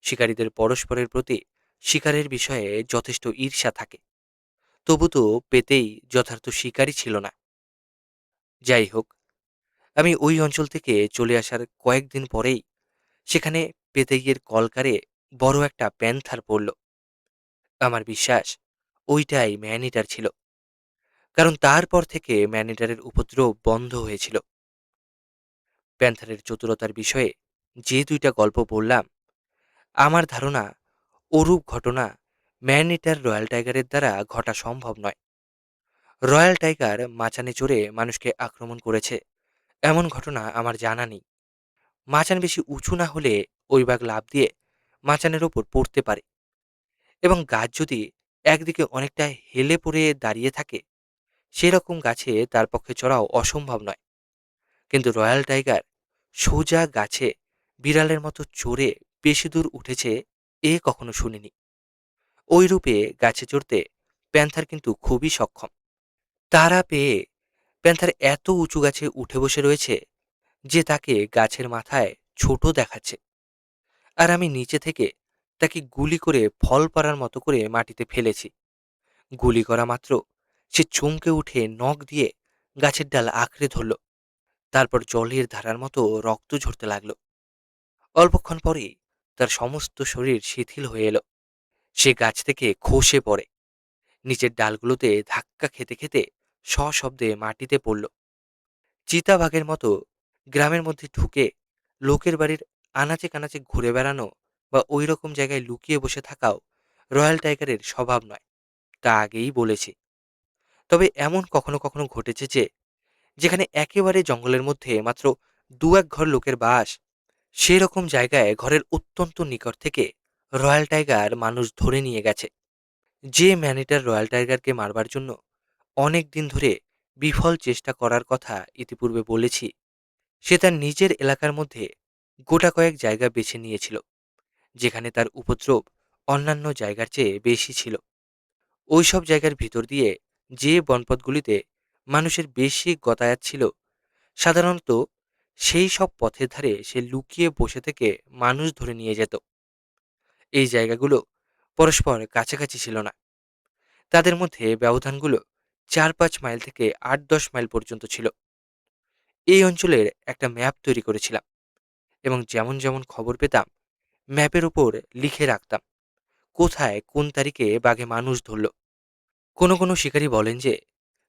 শিকারীদের পরস্পরের প্রতি শিকারের বিষয়ে যথেষ্ট ঈর্ষা থাকে। তবু তো পেতেই যথার্থ শিকারী ছিল না। যাই হোক, আমি ওই অঞ্চল থেকে চলে আসার কয়েকদিন পরেই সেখানে পেতেইয়ের কলকারে বড় একটা প্যান্থার পড়ল। আমার বিশ্বাস ওইটাই ম্যানিটার ছিল, কারণ তারপর থেকে ম্যানিটারের উপদ্রব বন্ধ হয়েছিল। প্যান্থারের চতুরতার বিষয়ে যে দুইটা গল্প বললাম, আমার ধারণা ওরূপ ঘটনা ম্যানিটার রয়্যাল টাইগারের দ্বারা ঘটা সম্ভব নয়। রয়্যাল টাইগার মাচানে চড়ে মানুষকে আক্রমণ করেছে এমন ঘটনা আমার জানা নেই। মাচান বেশি উঁচু না হলে ওই বাঘ লাফ দিয়ে মাচানের ওপর পড়তে পারে, এবং গাছ যদি একদিকে অনেকটা হেলে পড়ে দাঁড়িয়ে থাকে সেরকম গাছে তার পক্ষে চড়াও অসম্ভব নয়। কিন্তু রয়্যাল টাইগার সোজা গাছে বিড়ালের মতো চড়ে বেশি দূর উঠেছে এ কখনো শুনিনি। ওই রূপে গাছে চড়তে প্যান্থার কিন্তু খুবই সক্ষম। তারা পেয়ে প্যান্থার এত উঁচু গাছে উঠে বসে রয়েছে যে তাকে গাছের মাথায় ছোট দেখাচ্ছে, আর আমি নিচে থেকে তাকে গুলি করে ফল পাড়ার মতো করে মাটিতে ফেলেছি। গুলি করা মাত্র সে চমকে উঠে নখ দিয়ে গাছের ডাল আঁকড়ে ধরল। তারপর জলের ধারার মতো রক্ত ঝরতে লাগলো। অল্পক্ষণ পরেই তার সমস্ত শরীর শিথিল হয়ে এলো। সে গাছ থেকে খসে পড়ে নিচের ডালগুলোতে ধাক্কা খেতে খেতে সশব্দে মাটিতে পড়ল। চিতাবাঘের মতো গ্রামের মধ্যে ঢুকে লোকের বাড়ির আনাচে কানাচে ঘুরে বেড়ানো বা ওই রকম জায়গায় লুকিয়ে বসে থাকাও রয়্যাল টাইগারের স্বভাব নয়, তা আগেই বলেছি। তবে এমন কখনো কখনো ঘটেছে যে যেখানে একেবারে জঙ্গলের মধ্যে মাত্র দু এক ঘর লোকের বাস, সেরকম জায়গায় ঘরের অত্যন্ত নিকট থেকে রয়্যাল টাইগার মানুষ ধরে নিয়ে গেছে। যে ম্যানিটার রয়্যাল টাইগারকে মারবার জন্য অনেক দিন ধরে বিফল চেষ্টা করার কথা ইতিপূর্বে বলেছি, সে তার নিজের এলাকার মধ্যে গোটা কয়েক জায়গা বেছে নিয়েছিল যেখানে তার উপদ্রব অন্যান্য জায়গার চেয়ে বেশি ছিল। ওইসব জায়গার ভিতর দিয়ে যে বনপথগুলিতে মানুষের বেশি গতায়াত ছিল, সাধারণত সেই সব পথের ধারে সে লুকিয়ে বসে থেকে মানুষ ধরে নিয়ে যেত। এই জায়গাগুলো পরস্পর কাছাকাছি ছিল না, তাদের মধ্যে ব্যবধানগুলো ৪-৫ মাইল থেকে ৮-১০ মাইল পর্যন্ত ছিল। এই অঞ্চলের একটা ম্যাপ তৈরি করেছিলাম এবং যেমন যেমন খবর পেতাম ম্যাপের উপর লিখে রাখতাম কোথায় কোন তারিখে বাঘে মানুষ ধরল। কোনো কোনো শিকারী বলেন যে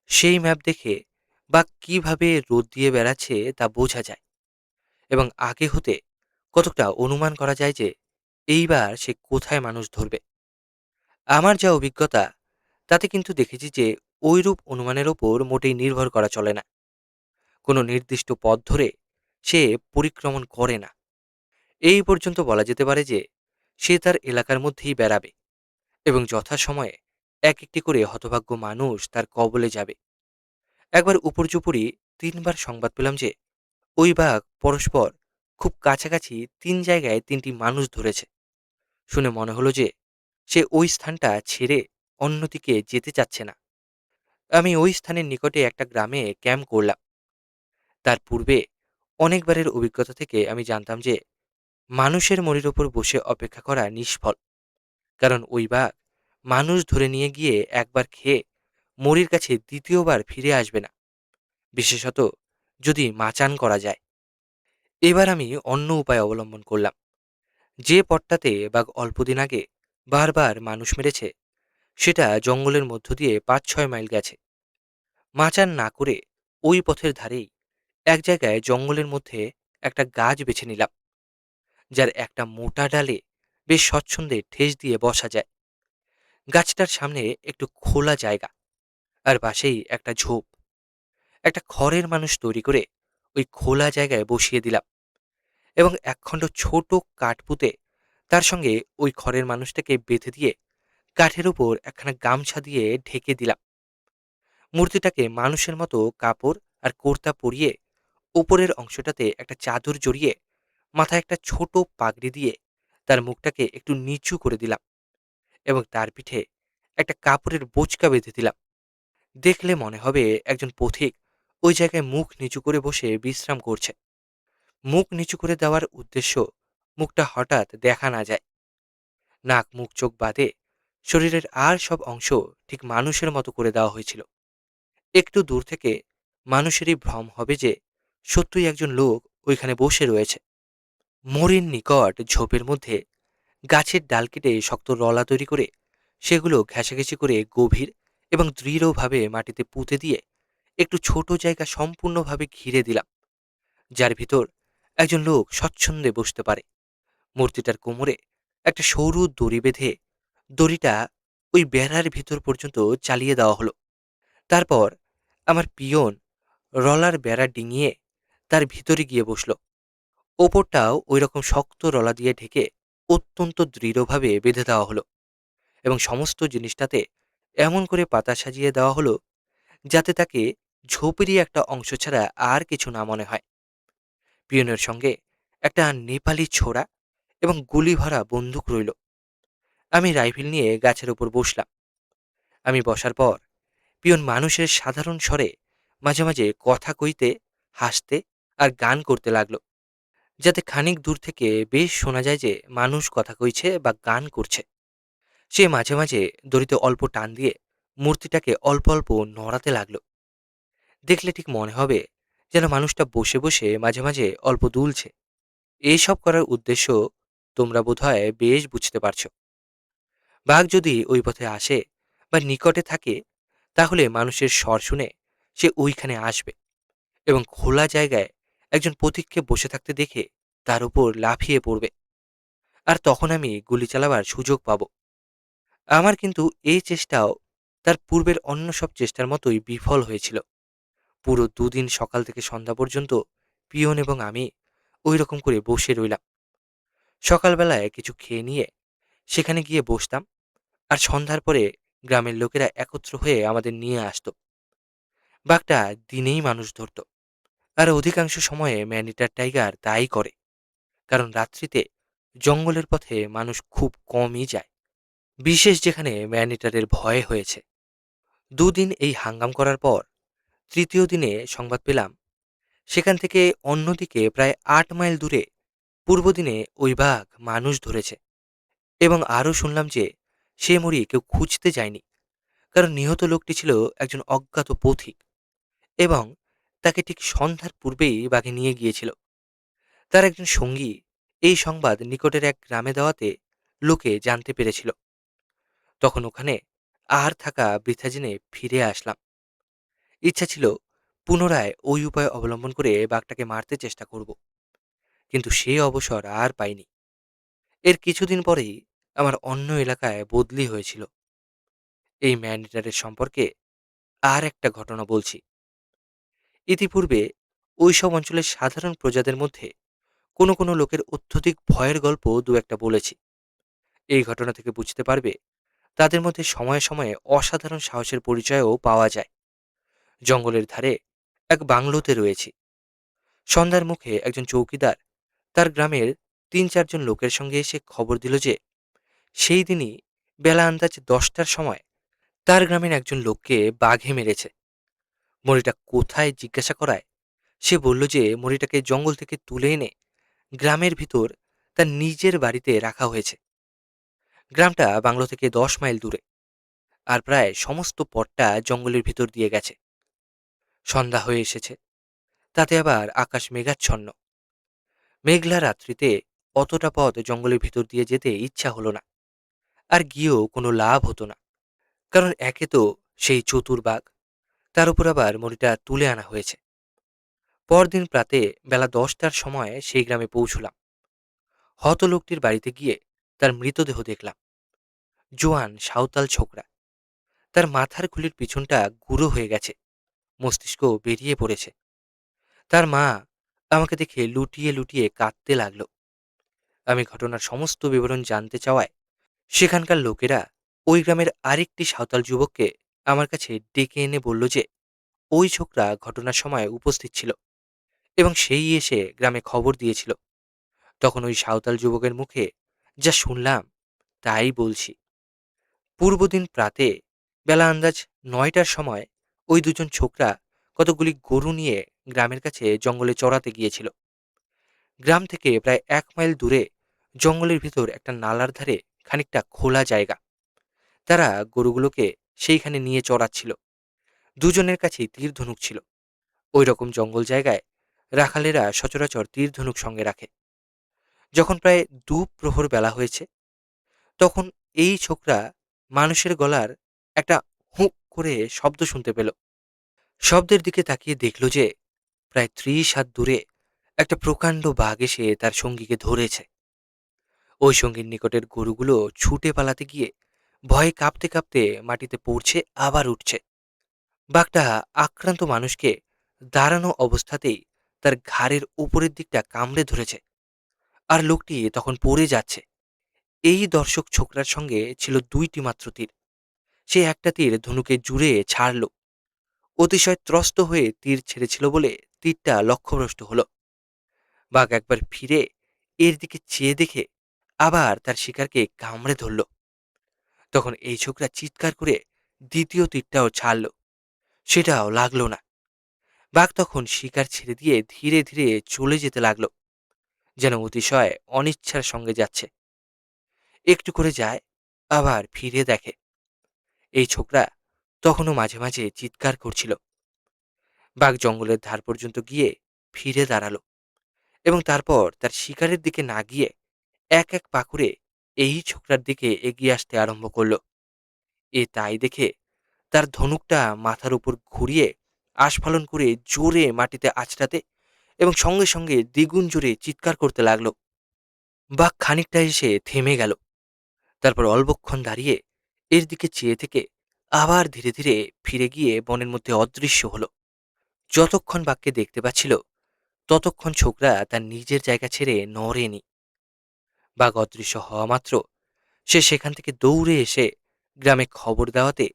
সেই ম্যাপ দেখে বাঘ কিভাবে রোদ দিয়ে বেড়াচ্ছে তা বোঝা যায় এবং আগে হতে কতকটা অনুমান করা যায় যে এইবার সে কোথায় মানুষ ধরবে। আমার যা অভিজ্ঞতা তাতে কিন্তু দেখেছি যে ওইরূপ অনুমানের ওপর মোটেই নির্ভর করা চলে না। কোনো নির্দিষ্ট পথ ধরে সে পরিক্রমণ করে না। এই পর্যন্ত বলা যেতে পারে যে সে তার এলাকার মধ্যেই বেড়াবে এবং যথাসময়ে এক একটি করে হতভাগ্য মানুষ তার কবলে যাবে। একবার উপর্যুপরি ৩ বার সংবাদ পেলাম যে ওই বাঘ পরস্পর খুব কাছাকাছি ৩ জায়গায় ৩টি মানুষ ধরেছে। শুনে মনে হলো যে সে ওই স্থানটা ছেড়ে অন্যদিকে যেতে চাচ্ছে না। আমি ওই স্থানের নিকটে একটা গ্রামে ক্যাম্প করলাম। তার পূর্বে অনেকবারের অভিজ্ঞতা থেকে আমি জানতাম যে মানুষের মরির ওপর বসে অপেক্ষা করা নিষ্ফল, কারণ ওই বাঘ মানুষ ধরে নিয়ে গিয়ে একবার খেয়ে মরির কাছে দ্বিতীয়বার ফিরে আসবে না, বিশেষত যদি মাচান করা যায়। এবার আমি অন্য উপায় অবলম্বন করলাম। যে পথটাতে বাঘ অল্পদিন আগে বারবার মানুষ মেরেছে সেটা জঙ্গলের মধ্য দিয়ে ৫-৬ মাইল গেছে। মাচান না করে ওই পথের ধারেই এক জায়গায় জঙ্গলের মধ্যে একটা গাছ বেছে নিলাম, যার একটা মোটা ডালে বেশ স্বচ্ছন্দে ঠেস দিয়ে বসা যায়। গাছটার সামনে একটু খোলা জায়গা আর পাশেই একটা ঝোপ। একটা খড়ের মানুষ তৈরি করে ওই খোলা জায়গায় বসিয়ে দিলাম এবং একখণ্ড ছোট কাঠ পুঁতে তার সঙ্গে ওই খড়ের মানুষটাকে বেঁধে দিয়ে কাঠের উপর একখানা গামছা দিয়ে ঢেকে দিলাম। মূর্তিটাকে মানুষের মতো কাপড় আর কর্তা পরিয়ে ওপরের অংশটাতে একটা চাদর জড়িয়ে মাথায় একটা ছোট পাগড়ি দিয়ে তার মুখটাকে একটু নিচু করে দিলাম এবং তার পিঠে একটা কাপড়ের বোঁচকা বেঁধে দিলাম। দেখলে মনে হবে একজন পথিক ওই জায়গায় মুখ নিচু করে বসে বিশ্রাম করছে। মুখ নিচু করে দেওয়ার উদ্দেশ্য মুখটা হঠাৎ দেখা না যায়। নাক মুখ চোখ বাদে শরীরের আর সব অংশ ঠিক মানুষের মতো করে দেওয়া হয়েছিল। একটু দূর থেকে মানুষেরই ভ্রম হবে যে সত্যই একজন লোক ওইখানে বসে রয়েছে। মরিন নিকট ঝোপের মধ্যে গাছের ডাল কেটে শক্ত রলা তৈরি করে সেগুলো ঘেঁষাঘেঁষি করে গভীর এবং দৃঢ়ভাবে মাটিতে পুঁতে দিয়ে একটু ছোট জায়গা সম্পূর্ণভাবে ঘিরে দিলাম, যার ভিতর একজন লোক স্বচ্ছন্দে বসতে পারে। মূর্তিটার কোমরে একটা সরু দড়ি বেঁধে দড়িটা ওই বেড়ার ভিতর পর্যন্ত চালিয়ে দেওয়া হলো। তারপর আমার পিয়ন রলার বেড়া ডিঙিয়ে তার ভিতরে গিয়ে বসল। ওপরটাও ওই রকম শক্ত রলা দিয়ে ঢেকে অত্যন্ত দৃঢ়ভাবে বেঁধে দেওয়া হলো এবং সমস্ত জিনিসটাতে এমন করে পাতা সাজিয়ে দেওয়া হলো যাতে তাকে ঝোপেরই একটা অংশ ছাড়া আর কিছু না মনে হয়। পিয়নের সঙ্গে একটা নেপালি ছোরা এবং গুলি ভরা বন্দুক রইল। আমি রাইফেল নিয়ে গাছের উপর বসলাম। আমি বসার পর পিয়ন মানুষের সাধারণ স্বরে মাঝে মাঝে কথা কইতে, হাসতে আর গান করতে লাগলো। যাতে খানিক দূর থেকে বেশ শোনা যায় যে মানুষ কথা কইছে বা গান করছে। সে মাঝে মাঝে দড়িতে অল্প টান দিয়ে মূর্তিটাকে অল্প অল্প নড়াতে লাগলো। দেখলে ঠিক মনে হবে যেন মানুষটা বসে বসে মাঝে মাঝে অল্প দুলছে। এইসব করার উদ্দেশ্য তোমরা বোধহয় বেশ বুঝতে পারছো। বাঘ যদি ওই পথে আসে বা নিকটে থাকে, তাহলে মানুষের স্বর শুনে সে ওইখানে আসবে এবং খোলা জায়গায় একজন পথিককে বসে থাকতে দেখে তার উপর লাফিয়ে পড়বে। আর তখন আমি গুলি চালাবার সুযোগ পাব। আমার কিন্তু এই চেষ্টাও তার পূর্বের অন্য সব চেষ্টার মতোই বিফল হয়েছিল। পুরো দুদিন সকাল থেকে সন্ধ্যা পর্যন্ত পিয়ন এবং আমি ওই রকম করে বসে রইলাম। সকালবেলায় কিছু খেয়ে নিয়ে সেখানে গিয়ে বসতাম, আর সন্ধ্যার পরে গ্রামের লোকেরা একত্র হয়ে আমাদের নিয়ে আসতো। বাঘটা দিনেই মানুষ ধরত, আর অধিকাংশ সময়ে ম্যানিটার টাইগার তাই করে, কারণ রাত্রিতে জঙ্গলের পথে মানুষ খুব কমই যায়, বিশেষ যেখানে ম্যানিটারের ভয় হয়েছে। দুদিন এই হাঙ্গাম করার পর তৃতীয় দিনে সংবাদ পেলাম সেখান থেকে অন্যদিকে প্রায় ৮ মাইল দূরে পূর্ব দিনে ওই বাঘ মানুষ ধরেছে। এবং আরও শুনলাম যে সে মরি কেউ খুঁজতে যায়নি, কারণ নিহত লোকটি ছিল একজন অজ্ঞাত পথিক, এবং তাকে ঠিক সন্ধ্যার পূর্বেই বাঘে নিয়ে গিয়েছিল। তার একজন সঙ্গী এই সংবাদ নিকটের এক গ্রামে দেওয়াতে লোকে জানতে পেরেছিল। তখন ওখানে আর থাকা বৃথা জেনে ফিরে আসলাম। ইচ্ছা ছিল পুনরায় ওই উপায় অবলম্বন করে বাঘটাকে মারতে চেষ্টা করব, কিন্তু সে অবসর আর পাইনি। এর কিছুদিন পরেই আমার অন্য এলাকায় বদলি হয়েছিল। এই ম্যানিটারের সম্পর্কে আর একটা ঘটনা বলছি। ইতিপূর্বে ওইসব অঞ্চলের সাধারণ প্রজাদের মধ্যে কোনো কোনো লোকের অত্যধিক ভয়ের গল্প দু একটা বলেছি। এই ঘটনা থেকে বুঝতে পারবে তাদের মধ্যে সময়ে সময়ে অসাধারণ সাহসের পরিচয়ও পাওয়া যায়। জঙ্গলের ধারে এক বাংলোতে রয়েছি। সন্ধ্যার মুখে একজন চৌকিদার তার গ্রামের ৩-৪ জন লোকের সঙ্গে এসে খবর দিল যে সেই দিনই বেলা আন্দাজ ১০টার সময় তার গ্রামের একজন লোককে বাঘে মেরেছে। মরিটা কোথায় জিজ্ঞাসা করায় সে বলল যে মরিটাকে জঙ্গল থেকে তুলে এনে গ্রামের ভিতর তার নিজের বাড়িতে রাখা হয়েছে। গ্রামটা বাংলো থেকে ১০ মাইল দূরে, আর প্রায় সমস্ত পথটা জঙ্গলের ভিতর দিয়ে গেছে। সন্ধ্যা হয়ে এসেছে, তাতে আবার আকাশ মেঘাচ্ছন্ন। মেঘলা রাত্রিতে অতটা পথ জঙ্গলের ভিতর দিয়ে যেতে ইচ্ছা হলো না, আর গিয়েও কোনো লাভ হতো না, কারণ একে তো সেই চতুর বাঘ, তার উপর আবার মরিটা তুলে আনা হয়েছে। পরদিন প্রাতে বেলা ১০টার সময় সেই গ্রামে পৌঁছলাম। হত লোকটির বাড়িতে গিয়ে তার মৃতদেহ দেখলাম। জোয়ান সাঁওতাল ছোকরা, তার মাথার খুলির পিছনটা গুঁড়ো হয়ে গেছে, মস্তিষ্ক বেরিয়ে পড়েছে। তার মা আমাকে দেখে লুটিয়ে লুটিয়ে কাঁদতে লাগলো। আমি ঘটনার সমস্ত বিবরণ জানতে চাওয়ায় সেখানকার লোকেরা ওই গ্রামের আরেকটি সাঁওতাল যুবককে আমার কাছে ডেকে এনে বলল যে ওই ছোকরা ঘটনার সময় উপস্থিত ছিল এবং সেই এসে গ্রামে খবর দিয়েছিল। তখন ওই সাঁওতাল যুবকের মুখে যা শুনলাম তাই বলছি। পূর্বদিন প্রাতে বেলা আন্দাজ ৯টার সময় ওই দুজন ছোকরা কতগুলি গরু নিয়ে গ্রামের কাছে জঙ্গলে চড়াতে গিয়েছিল। গ্রাম থেকে প্রায় ১ মাইল দূরে জঙ্গলের ভিতর একটা নালার ধারে খানিকটা খোলা জায়গা। তারা গরুগুলোকে সেইখানে নিয়ে চড়াচ্ছিল। দুজনের কাছেই তীর ধনুক ছিল। ওই রকম জঙ্গল জায়গায় রাখালেরা সচরাচর তীর ধনুক সঙ্গে রাখে। যখন প্রায় দুপ্রহর বেলা হয়েছে, তখন এই ছোকরা মানুষের গলার একটা হুঁক করে শব্দ শুনতে পেল। শব্দের দিকে তাকিয়ে দেখল যে প্রায় ৩০ হাত দূরে একটা প্রকাণ্ড বাঘ এসে তার সঙ্গীকে ধরেছে। ওই সঙ্গীর নিকটের গরুগুলো ছুটে পালাতে গিয়ে ভয়ে কাঁপতে কাঁপতে মাটিতে পড়ছে, আবার উঠছে। বাঘটা আক্রান্ত মানুষকে দাঁড়ানো অবস্থাতেই তার ঘাড়ের উপরের দিকটা কামড়ে ধরেছে, আর লোকটি তখন পড়ে যাচ্ছে। এই দর্শক ছোকরার সঙ্গে ছিল ২টি মাত্র তীর। সে একটা তীর ধনুকে জুড়ে ছাড়ল। অতিশয় ত্রস্ত হয়ে তীর ছেড়েছিল বলে তীরটা লক্ষ্যভ্রষ্ট হল। বাঘ একবার ফিরে এর দিকে চেয়ে দেখে আবার তার শিকারকে কামড়ে ধরল। তখন এই ছোকরা চিৎকার করে দ্বিতীয় তীরটাও ছাড়ল, সেটাও লাগলো না। বাঘ তখন শিকার ছেড়ে দিয়ে ধীরে ধীরে চলে যেতে লাগলো। যেন অতিশয় অনিচ্ছার সঙ্গে যাচ্ছে। একটু করে যায়, আবার ফিরে দেখে এই ছোকরা তখনও মাঝে মাঝে চিৎকার করছিল। বাঘ জঙ্গলের ধার পর্যন্ত গিয়ে ফিরে দাঁড়ালো এবং তারপর তার শিকারের দিকে না গিয়ে এক এক পা করে এই ছোকরার দিকে এগিয়ে আসতে আরম্ভ করলো। তাই দেখে তার ধনুকটা মাথার উপর ঘুরিয়ে আস্ফালন করে জোরে মাটিতে আছড়াতে এবং সঙ্গে সঙ্গে দ্বিগুণ জোরে চিৎকার করতে লাগলো। বাঘ খানিকটা এসে থেমে গেল, তারপর অল্পক্ষণ দাঁড়িয়ে এর দিকে চেয়ে থেকে আবার ধীরে ধীরে ফিরে গিয়ে বনের মধ্যে অদৃশ্য হলো। যতক্ষণ বাঘকে দেখতে পাচ্ছিল ততক্ষণ ছোকরা তার নিজের জায়গা ছেড়ে নড়েনি। বাঘ অদৃশ্য হওয়া মাত্র সে সেখান থেকে দৌড়ে এসে গ্রামে খবর দেওয়াতে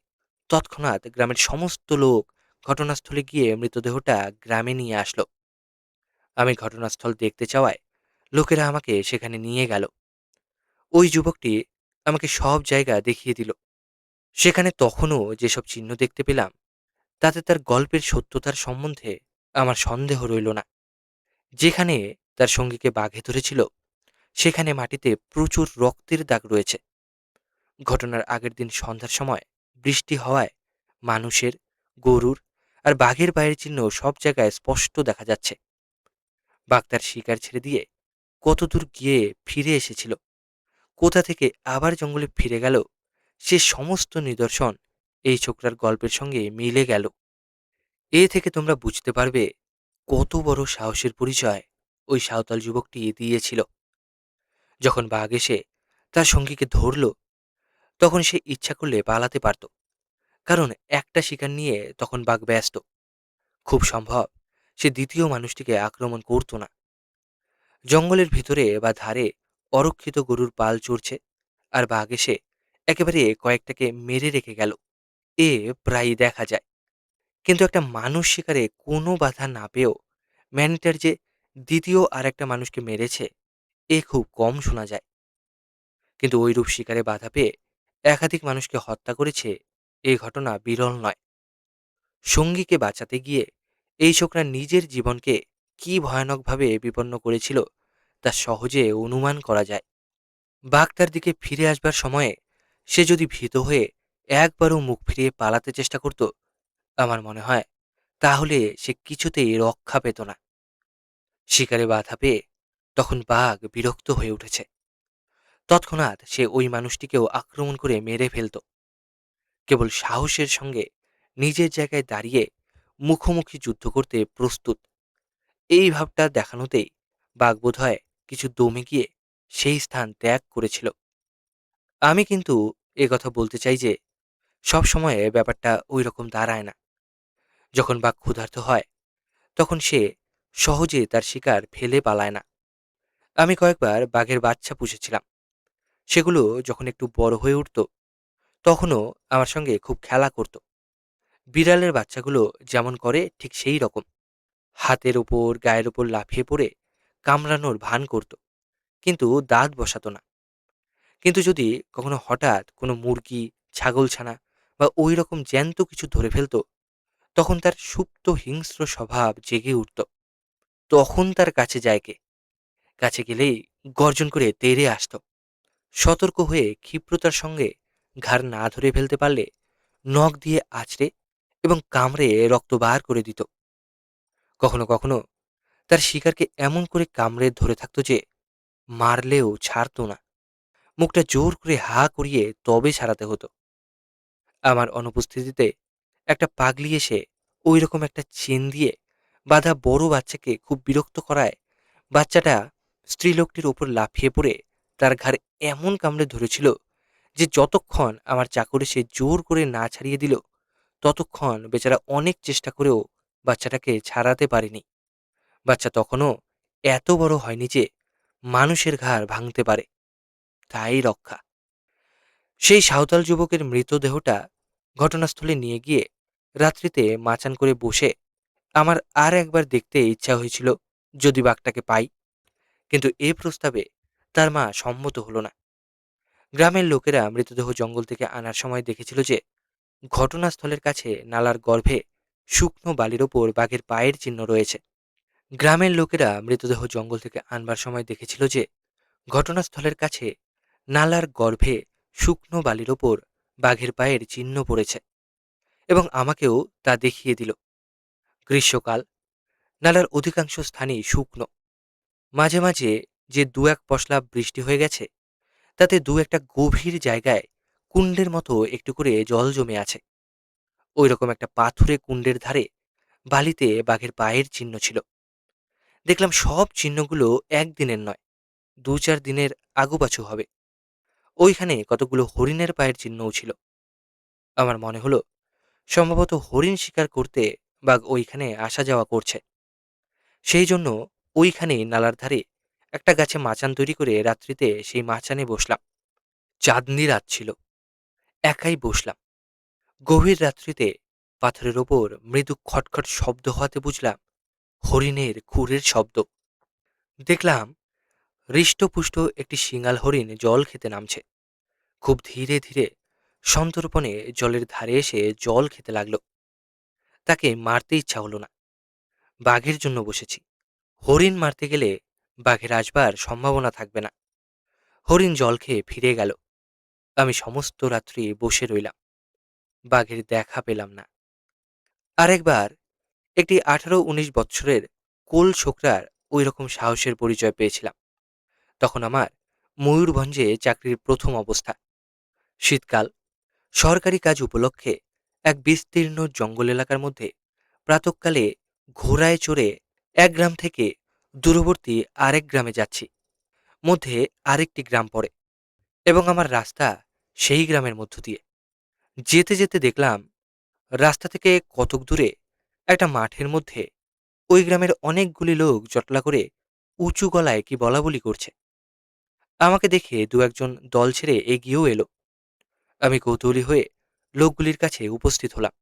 তৎক্ষণাৎ গ্রামের সমস্ত লোক ঘটনাস্থলে গিয়ে মৃতদেহটা গ্রামে নিয়ে আসলো। আমি ঘটনাস্থল দেখতে চাওয়ায় লোকেরা আমাকে সেখানে নিয়ে গেল। ওই যুবকটি আমাকে সব জায়গা দেখিয়ে দিল। সেখানে তখনও যেসব চিহ্ন দেখতে পেলাম তাতে তার গল্পের সত্যতার সম্বন্ধে আমার সন্দেহ রইল না। যেখানে তার সঙ্গীকে বাঘে ধরেছিল সেখানে মাটিতে প্রচুর রক্তের দাগ রয়েছে। ঘটনার আগের দিন সন্ধ্যার সময় বৃষ্টি হওয়ায় মানুষের, গরুর আর বাঘের পায়ের চিহ্ন সব জায়গায় স্পষ্ট দেখা যাচ্ছে। বাঘ তার শিকার ছেড়ে দিয়ে কত দূর গিয়ে ফিরে এসেছিল, কোথা থেকে আবার জঙ্গলে ফিরে গেল, সে সমস্ত নিদর্শন এই ছোকরার গল্পের সঙ্গে মিলে গেল। থেকে তোমরা বুঝতে পারবে কত বড় সাহসের পরিচয় ওই সাঁওতাল যুবকটি দিয়েছিল। যখন বাঘ এসে তার সঙ্গীকে ধরল তখন সে ইচ্ছা করলে পালাতে পারত, কারণ একটা শিকার নিয়ে তখন বাঘ ব্যস্ত। খুব সম্ভব সে দ্বিতীয় মানুষটিকে আক্রমণ করত না। জঙ্গলের ভিতরে বা ধারে অরক্ষিত গরুর পাল চড়ছে আর বাঘ এসে একেবারে কয়েকটাকে মেরে রেখে গেল, প্রায়ই দেখা যায়। কিন্তু একটা মানুষ শিকারে কোনো বাধা না পেয়েও ম্যানিটার যে দ্বিতীয় আর একটা মানুষকে মেরেছে, খুব কম শোনা যায়। কিন্তু ওইরূপ শিকারে বাধা পেয়ে একাধিক মানুষকে হত্যা করেছে, এই ঘটনা বিরল নয়। সঙ্গীকে বাঁচাতে গিয়ে এই ছোকরা নিজের জীবনকে কি ভয়ানকভাবে বিপন্ন করেছিল তা সহজে অনুমান করা যায়। বাঘ তার দিকে ফিরে আসবার সময়ে সে যদি ভীত হয়ে একবারও মুখ ফিরিয়ে পালাতে চেষ্টা করত, আমার মনে হয় তাহলে সে কিছুতেই রক্ষা পেত না। শিকারে বাধা পেয়ে তখন বাঘ বিরক্ত হয়ে উঠেছে। তৎক্ষণাৎ সে ওই মানুষটিকেও আক্রমণ করে মেরে ফেলত। কেবল সাহসের সঙ্গে নিজের জায়গায় দাঁড়িয়ে মুখোমুখি যুদ্ধ করতে প্রস্তুত, এই ভাবটা দেখানোতেই বাঘ বোধহয় কিছু দমে গিয়ে সেই স্থান ত্যাগ করেছিল। আমি কিন্তু কথা বলতে চাই যে সব সময়ে ব্যাপারটা ওই রকম দাঁড়ায় না। যখন বাঘ ক্ষুধার্ত হয় তখন সে সহজে তার শিকার ফেলে পালায় না। আমি কয়েকবার বাঘের বাচ্চা পুষেছিলাম। সেগুলো যখন একটু বড় হয়ে উঠত তখনও আমার সঙ্গে খুব খেলা করত। বিড়ালের বাচ্চাগুলো যেমন করে ঠিক সেই রকম হাতের ওপর গায়ের ওপর লাফিয়ে পড়ে কামড়ানোর ভান করত, কিন্তু দাঁত বসাতো না। কিন্তু যদি কখনো হঠাৎ কোনো মুরগি, ছাগলছানা বা ওই রকম জ্যান্ত কিছু ধরে ফেলত তখন তার সুপ্ত হিংস্র স্বভাব জেগে উঠত। তখন তার কাছে যায় কে? কাছে গেলেই গর্জন করে তেড়ে আসত। সতর্ক হয়ে ক্ষিপ্রতার সঙ্গে ঘাড় না ধরে ফেলতে পারলে নখ দিয়ে আঁচড়ে এবং কামড়ে রক্ত বার করে দিত। কখনো কখনো তার শিকারকে এমন করে কামড়ে ধরে থাকতো যে মারলেও ছাড়তো না। মুখটা জোর করে হা করিয়ে তবে ছাড়াতে হতো। আমার অনুপস্থিতিতে একটা পাগলি এসে ওই রকম একটা চেন দিয়ে বাঁধা বড় বাচ্চাকে খুব বিরক্ত করায় বাচ্চাটা স্ত্রীলোকটির ওপর লাফিয়ে পড়ে তার ঘাড় এমন কামড়ে ধরেছিল যে যতক্ষণ আমার চাকর এসে জোর করে না ছাড়িয়ে দিল ততক্ষণ বেচারা অনেক চেষ্টা করেও বাচ্চাটাকে ছাড়াতে পারেনি। বাচ্চা তখনও এত বড় হয়নি যে মানুষের ঘাড় ভাঙতে পারে, তাই রক্ষা। সেই সাঁওতাল যুবকের মৃতদেহটা ঘটনাস্থলে নিয়ে গিয়ে রাত্রিতে মাচান করে বসে আমার আর একবার দেখতে ইচ্ছা হয়েছিল যদি বাঘটাকে পাই, কিন্তু এ প্রস্তাবে তার মা সম্মত হলো না। গ্রামের লোকেরা মৃতদেহ জঙ্গল থেকে আনার সময় দেখেছিল যে ঘটনাস্থলের কাছে নালার গর্ভে শুকনো বালির ওপর বাঘের পায়ের চিহ্ন রয়েছে। গ্রামের লোকেরা মৃতদেহ জঙ্গল থেকে আনবার সময় দেখেছিল যে ঘটনাস্থলের কাছে নালার গর্ভে শুকনো বালির ওপর বাঘের পায়ের চিহ্ন পড়েছে, এবং আমাকেও তা দেখিয়ে দিল। গ্রীষ্মকাল, নালার অধিকাংশ স্থানই শুকনো। মাঝে মাঝে যে দু এক পশলা বৃষ্টি হয়ে গেছে, তাতে দু একটা গভীর জায়গায় কুণ্ডের মতো একটু করে জল জমে আছে। ওই রকম একটা পাথুরে কুণ্ডের ধারে বালিতে বাঘের পায়ের চিহ্ন ছিল। দেখলাম সব চিহ্নগুলো একদিনের নয়, ২-৪ দিনের আগুপাছু হবে। ওইখানে কতগুলো হরিণের পায়ের চিহ্নও ছিল। আমার মনে হলো সম্ভবত হরিণ শিকার করতে বাঘ ওইখানে আসা যাওয়া করছে। সেই জন্য ওইখানে নালার ধারে একটা গাছে মাচান তৈরি করে রাত্রিতে সেই মাচানে বসলাম। চাঁদনি রাত ছিল, একাই বসলাম। গভীর রাত্রিতে পাথরের ওপর মৃদু খটখট শব্দ হওয়াতে বুঝলাম হরিণের খুরের শব্দ। দেখলাম হৃষ্টপুষ্ট একটি শিঙাল হরিণ জল খেতে নামছে। খুব ধীরে ধীরে সন্তর্পণে জলের ধারে এসে জল খেতে লাগলো। তাকে মারতে ইচ্ছা হলো না। বাঘের জন্য বসেছি। হরিণ মারতে গেলে বাঘের আসবার সম্ভাবনা থাকবে না। হরিণ জল খেয়ে ফিরে গেল। আমি সমস্ত রাত্রি বসে রইলাম। বাঘের দেখা পেলাম না। আরেকবার একটি ১৮-১৯ বৎসরের কোল ছোকরার ওই রকম সাহসের পরিচয় পেয়েছিলাম। তখন আমার ময়ূরভঞ্জে চাকরির প্রথম অবস্থা। শীতকাল, সরকারি কাজ উপলক্ষে এক বিস্তীর্ণ জঙ্গল এলাকার মধ্যে প্রাতঃকালে ঘোড়ায় চড়ে এক গ্রাম থেকে দূরবর্তী আরেক গ্রামে যাচ্ছি। মধ্যে আরেকটি গ্রাম পড়ে, এবং আমার রাস্তা সেই গ্রামের মধ্য দিয়ে। যেতে যেতে দেখলাম রাস্তা থেকে কতক দূরে একটা মাঠের মধ্যে ওই গ্রামের অনেকগুলি লোক জটলা করে উঁচু গলায় কি বলাবলি করছে। আমাকে দেখে দু একজন দল ছেড়ে এগিয়েও এলো। আমি কৌতূহলী হয়ে লোকগুলির কাছে উপস্থিত হলাম।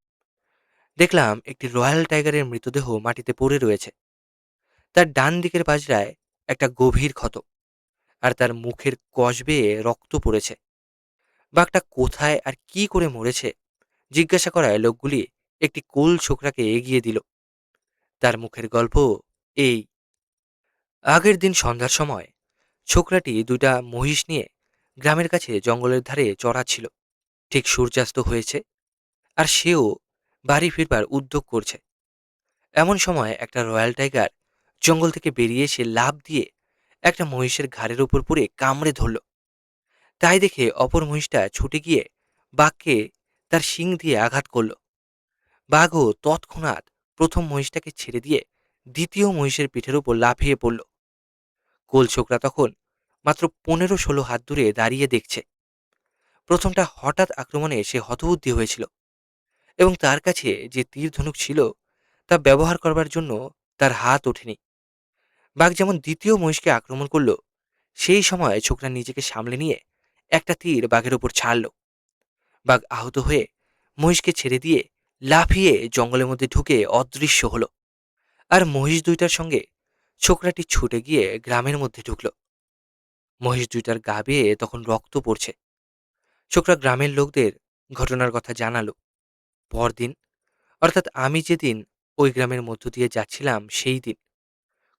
দেখলাম একটি রয়্যাল টাইগারের মৃতদেহ মাটিতে পড়ে রয়েছে। তার ডান দিকের পাজরায় একটা গভীর ক্ষত, আর তার মুখের কষ বেয়ে রক্ত পড়েছে। বাঘটা কোথায় আর কি করে মরেছে জিজ্ঞাসা করায় লোকগুলি একটি কোল ছোকরাকে এগিয়ে দিল। তার মুখের গল্প এই: আগের দিন সন্ধ্যার সময় ছোকরাটি দুইটা মহিষ নিয়ে গ্রামের কাছে জঙ্গলের ধারে চড়াচ্ছিল। ঠিক সূর্যাস্ত হয়েছে, আর সেও বাড়ি ফিরবার উদ্যোগ করছে। এমন সময় একটা রয়্যাল টাইগার জঙ্গল থেকে বেরিয়ে এসে লাফ দিয়ে একটা মহিষের ঘাড়ের উপর পড়ে কামড়ে ধরল। তাই দেখে অপর মহিষটা ছুটে গিয়ে বাঘকে তার শিং দিয়ে আঘাত করল। বাঘও তৎক্ষণাৎ প্রথম মহিষটাকে ছেড়ে দিয়ে দ্বিতীয় মহিষের পিঠের উপর লাফিয়ে পড়ল। কোল ছোকরা তখন মাত্র ১৫-১৬ হাত দূরে দাঁড়িয়ে দেখছে। প্রথমটা হঠাৎ আক্রমণে সে হতবুদ্ধি হয়েছিল, এবং তার কাছে যে তীর ধনুক ছিল তা ব্যবহার করবার জন্য তার হাত ওঠেনি। বাঘ যেমন দ্বিতীয় মহিষকে আক্রমণ করল, সেই সময় ছোকরা নিজেকে সামলে নিয়ে একটা তীর বাঘের উপর ছাড়ল। বাঘ আহত হয়ে মহিষকে ছেড়ে দিয়ে লাফিয়ে জঙ্গলের মধ্যে ঢুকে অদৃশ্য হলো। আর মহিষ দুইটার সঙ্গে ছোকরাটি ছুটে গিয়ে গ্রামের মধ্যে ঢুকল। মহিষ দুইটার গা বেয়ে তখন রক্ত পড়ছে। ছোকরা গ্রামের লোকদের ঘটনার কথা জানালো। পরদিন, অর্থাৎ আমি যেদিন ওই গ্রামের মধ্য দিয়ে যাচ্ছিলাম সেই দিন,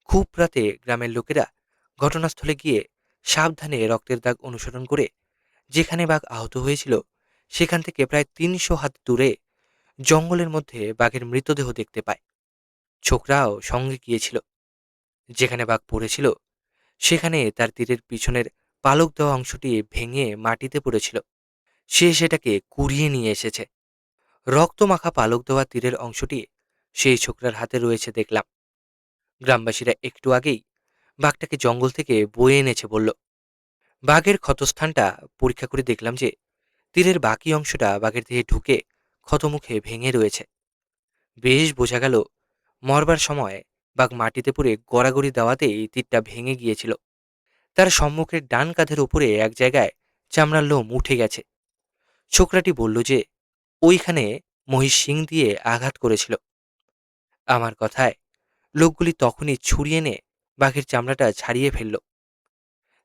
খুব রাতে গ্রামের লোকেরা ঘটনাস্থলে গিয়ে সাবধানে রক্তের দাগ অনুসরণ করে যেখানে বাঘ আহত হয়েছিল সেখান থেকে প্রায় ৩০০ হাত দূরে জঙ্গলের মধ্যে বাঘের মৃতদেহ দেখতে পায়। ছোকরাও সঙ্গে গিয়েছিল। যেখানে বাঘ পড়েছিল সেখানে তার তীরের পিছনের পালক দেওয়া অংশটি ভেঙে মাটিতে পড়েছিল। সে সেটাকে কুড়িয়ে নিয়ে এসেছে। রক্তমাখা পালক দেওয়া তীরের অংশটি সেই ছোকরার হাতে রয়েছে দেখলাম। গ্রামবাসীরা একটু আগেই বাঘটাকে জঙ্গল থেকে বয়ে এনেছে বলল। বাঘের ক্ষতস্থানটা পরীক্ষা করে দেখলাম যে তীরের বাকি অংশটা বাঘের দেহে ঢুকে ক্ষতমুখে ভেঙে রয়েছে। বেশ বোঝা গেল মরবার সময় বাঘ মাটিতে পড়ে গড়াগড়ি দেওয়াতেই তীরটা ভেঙে গিয়েছিল। তার সম্মুখের ডান কাঁধের উপরে এক জায়গায় চামড়ার লোম উঠে গেছে। ছোকরাটি বলল যে ওইখানে মহিষ শিং দিয়ে আঘাত করেছিল। আমার কথায় লোকগুলি তখনই ছুরি এনে বাঘের চামড়াটা ছাড়িয়ে ফেলল।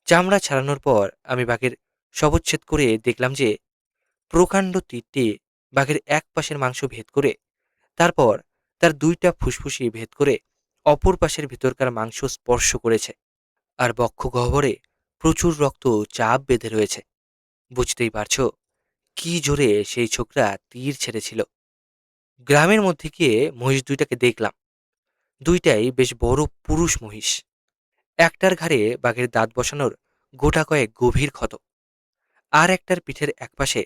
চামড়া ছাড়ানোর পর আমি বাঘের শবচ্ছেদ করে দেখলাম যে প্রকাণ্ড তীরটি বাঘের এক পাশের মাংস ভেদ করে, তারপর তার দুইটা ফুসফুসি ভেদ করে অপর পাশের ভিতরকার মাংস স্পর্শ করেছে, আর বক্ষগহ্বরে প্রচুর রক্ত চাপ বেঁধে রয়েছে। বুঝতেই পারছো কি জোরে সেই ছোকরা তীর ছেড়েছিল। গ্রামের মধ্যে গিয়ে মহিষ দুইটাকে দেখলাম। দুইটাই বেশ বড় পুরুষ মহিষ। একটার ঘাড়ে বাঘের দাঁত বসানোর গোটা কয়েক গভীর ক্ষত, আর একটার পিঠের একপাশে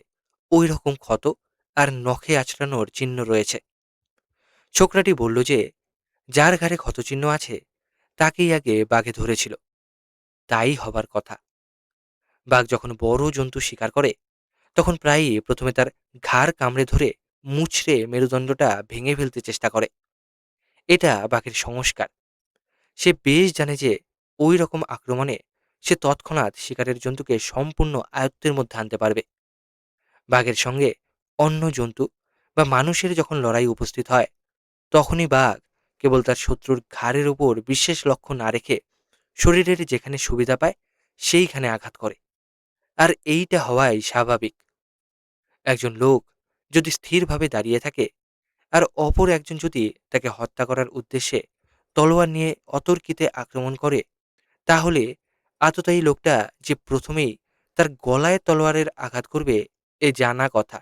ওই রকম ক্ষত আর নখে আঁচড়ানোর চিহ্ন রয়েছে। ছোকরাটি বলল যে যার ঘাড়ে ক্ষতচিহ্ন আছে তাকেই আগে বাঘে ধরেছিল। তাই হবার কথা। বাঘ যখন বড় জন্তু শিকার করে তখন প্রায়ই প্রথমে তার ঘাড় কামড়ে ধরে মুচড়ে মেরুদণ্ডটা ভেঙে ফেলতে চেষ্টা করে। এটা বাঘের সংস্কার। সে বেশ জানে যে ওই রকম আক্রমণে সে তৎক্ষণাৎ শিকারের জন্তুকে সম্পূর্ণ আয়ত্তের মধ্যে আনতে পারবে। বাঘের সঙ্গে অন্য জন্তু বা মানুষের যখন লড়াই উপস্থিত হয় তখনই বাঘ কেবল তার শত্রুর ঘাড়ের উপর বিশেষ লক্ষ্য না রেখে শরীরের যেখানে সুবিধা পায় সেইখানে আঘাত করে। আর এইটা হওয়াই স্বাভাবিক। একজন লোক যদি স্থিরভাবে দাঁড়িয়ে থাকে আর অপর একজন যদি তাকে হত্যা করার উদ্দেশ্যে তলোয়ার নিয়ে অতর্কিতে আক্রমণ করে, তাহলে আততায়ী লোকটা যে প্রথমেই তার গলায় তলোয়ারের আঘাত করবে এ জানা কথা।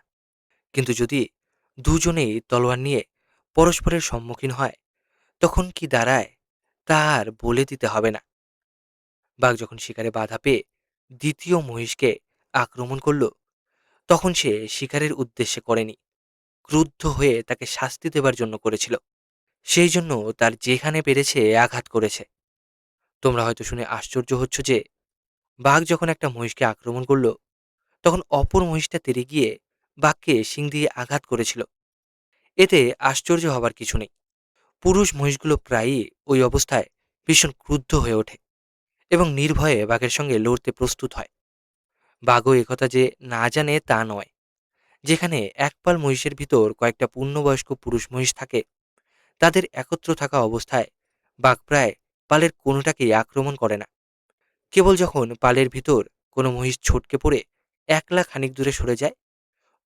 কিন্তু যদি দুজনেই তলোয়ার নিয়ে পরস্পরের সম্মুখীন হয় তখন কি দাঁড়ায় তা আর বলে দিতে হবে না। বাঘ যখন শিকারে বাধা পেয়ে দ্বিতীয় মহিষকে আক্রমণ করল তখন সে শিকারের উদ্দেশ্যে করেনি, ক্রুদ্ধ হয়ে তাকে শাস্তি দেবার জন্য করেছিল। সেই জন্য তার যেখানে পেরেছে আঘাত করেছে। তোমরা হয়তো শুনে আশ্চর্য হচ্ছ যে বাঘ যখন একটা মহিষকে আক্রমণ করল তখন অপর মহিষটা তেড়ে গিয়ে বাঘকে শিং দিয়ে আঘাত করেছিল। এতে আশ্চর্য হবার কিছু নেই। পুরুষ মহিষগুলো প্রায়ই ওই অবস্থায় ভীষণ ক্রুদ্ধ হয়ে ওঠে এবং নির্ভয়ে বাঘের সঙ্গে লড়তে প্রস্তুত হয়। বাঘও একথা যে না জানে তা নয়। যেখানে একপাল মহিষের ভিতর কয়েকটা পূর্ণবয়স্ক পুরুষ মহিষ থাকে, তাদের একত্র থাকা অবস্থায় বাঘ প্রায় পালের কোনোটাকেই আক্রমণ করে না। কেবল যখন পালের ভিতর কোনো মহিষ ছটকে পড়ে একলা খানিক দূরে সরে যায়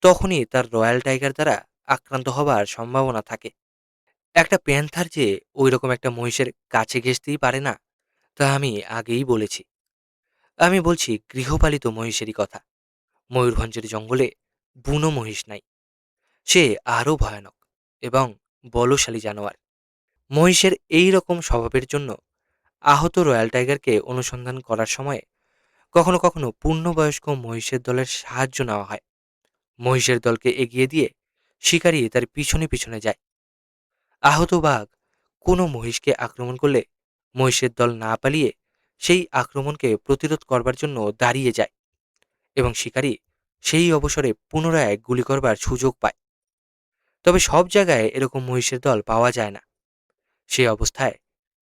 তখনই তার রয়্যাল টাইগার দ্বারা আক্রান্ত হবার সম্ভাবনা থাকে। একটা প্যান্থার যে ওই রকম একটা মহিষের কাছে ঘেঁষতেই পারে না তা আমি আগেই বলেছি। আমি বলছি গৃহপালিত মহিষেরই কথা। ময়ূরভঞ্জের জঙ্গলে বুনো মহিষ নাই, সে আরও ভয়ানক এবং বলশালী জানোয়ার। মহিষের এই রকম স্বভাবের জন্য আহত রয়্যাল টাইগারকে অনুসন্ধান করার সময় কখনো কখনো পূর্ণবয়স্ক মহিষের দলের সাহায্য নেওয়া হয়। মহিষের দলকে এগিয়ে দিয়ে শিকারী তার পিছনে পিছনে যায়। আহত বাঘ কোনো মহিষকে আক্রমণ করলে মহিষের দল না পালিয়ে সেই আক্রমণকে প্রতিরোধ করবার জন্য দাঁড়িয়ে যায় এবং শিকারী সেই অবসরে পুনরায় গুলি করবার সুযোগ পায়। তবে সব জায়গায় এরকম মহিষের দল পাওয়া যায় না। সেই অবস্থায়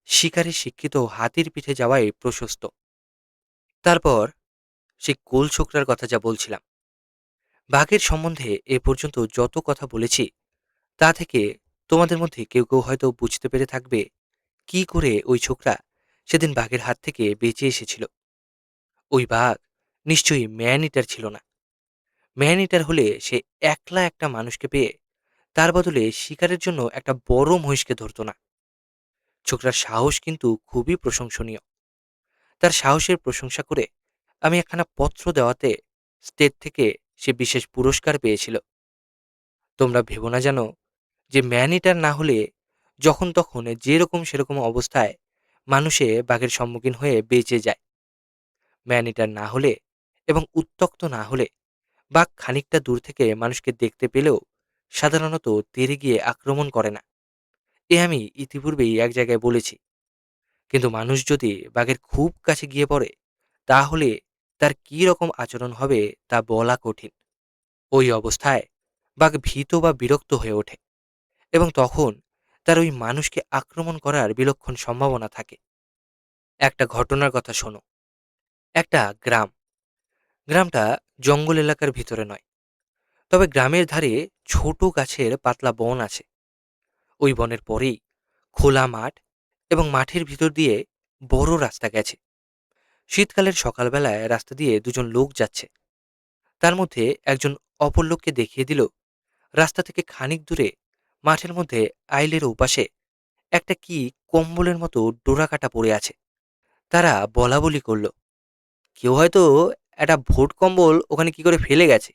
শিকারী শিক্ষিত হাতির পিঠে যাওয়াই প্রশস্ত। তারপর সেই কোল ছোকরার কথা যা বলছিলাম, বাঘের সম্বন্ধে এ পর্যন্ত যত কথা বলেছি তা থেকে তোমাদের মধ্যে কেউ কেউ হয়তো বুঝতে পেরে থাকবে কি করে ওই ছোকরা সেদিন বাঘের হাত থেকে বেঁচে এসেছিল। ওই বাঘ নিশ্চয়ই ম্যান ইটার ছিল না। ম্যান ইটার হলে সে একলা একটা মানুষকে পেয়ে তার বদলে শিকারের জন্য একটা বড় মহিষকে ধরত না। ছোকরার সাহস কিন্তু খুবই প্রশংসনীয়। তার সাহসের প্রশংসা করে আমি একখানা পত্র দেওয়াতে স্টেট থেকে সে বিশেষ পুরস্কার পেয়েছিল। তোমরা ভেবো না যেন যে ম্যান ইটার না হলে যখন তখন যেরকম সেরকম অবস্থায় মানুষে বাঘের সম্মুখীন হয়ে বেঁচে যায়। ম্যান ইটার না হলে এবং উত্তক্ত না হলে বাঘ খানিকটা দূর থেকে মানুষকে দেখতে পেলেও সাধারণত তেড়ে গিয়ে আক্রমণ করে না। এ আমি ইতিপূর্বেই এক জায়গায় বলেছি। কিন্তু মানুষ যদি বাঘের খুব কাছে গিয়ে পড়ে তাহলে তার কি রকম আচরণ হবে তা বলা কঠিন। ওই অবস্থায় বাঘ ভীত বা বিরক্ত হয়ে ওঠে এবং তখন তার ওই মানুষকে আক্রমণ করার বিলক্ষণ সম্ভাবনা থাকে। একটা ঘটনার কথা শোনো। একটা গ্রাম। গ্রামটা জঙ্গল এলাকার ভিতরে নয়, তবে গ্রামের ধারে ছোট গাছের পাতলা বন আছে। ওই বনের পরেই খোলা মাঠ এবং মাঠের ভিতর দিয়ে বড় রাস্তা গেছে। শীতকালের সকালবেলায় রাস্তা দিয়ে দুজন লোক যাচ্ছে। তার মধ্যে একজন অপর লোককে দেখিয়ে দিল রাস্তা থেকে খানিক দূরে মাঠের মধ্যে আইলের ওপাশে একটা কি কম্বলের মতো ডোরাকাটা পড়ে আছে। তারা বলাবলি করল, কেউ হয়তো একটা ভোট কম্বল ওখানে কি করে ফেলে গেছে।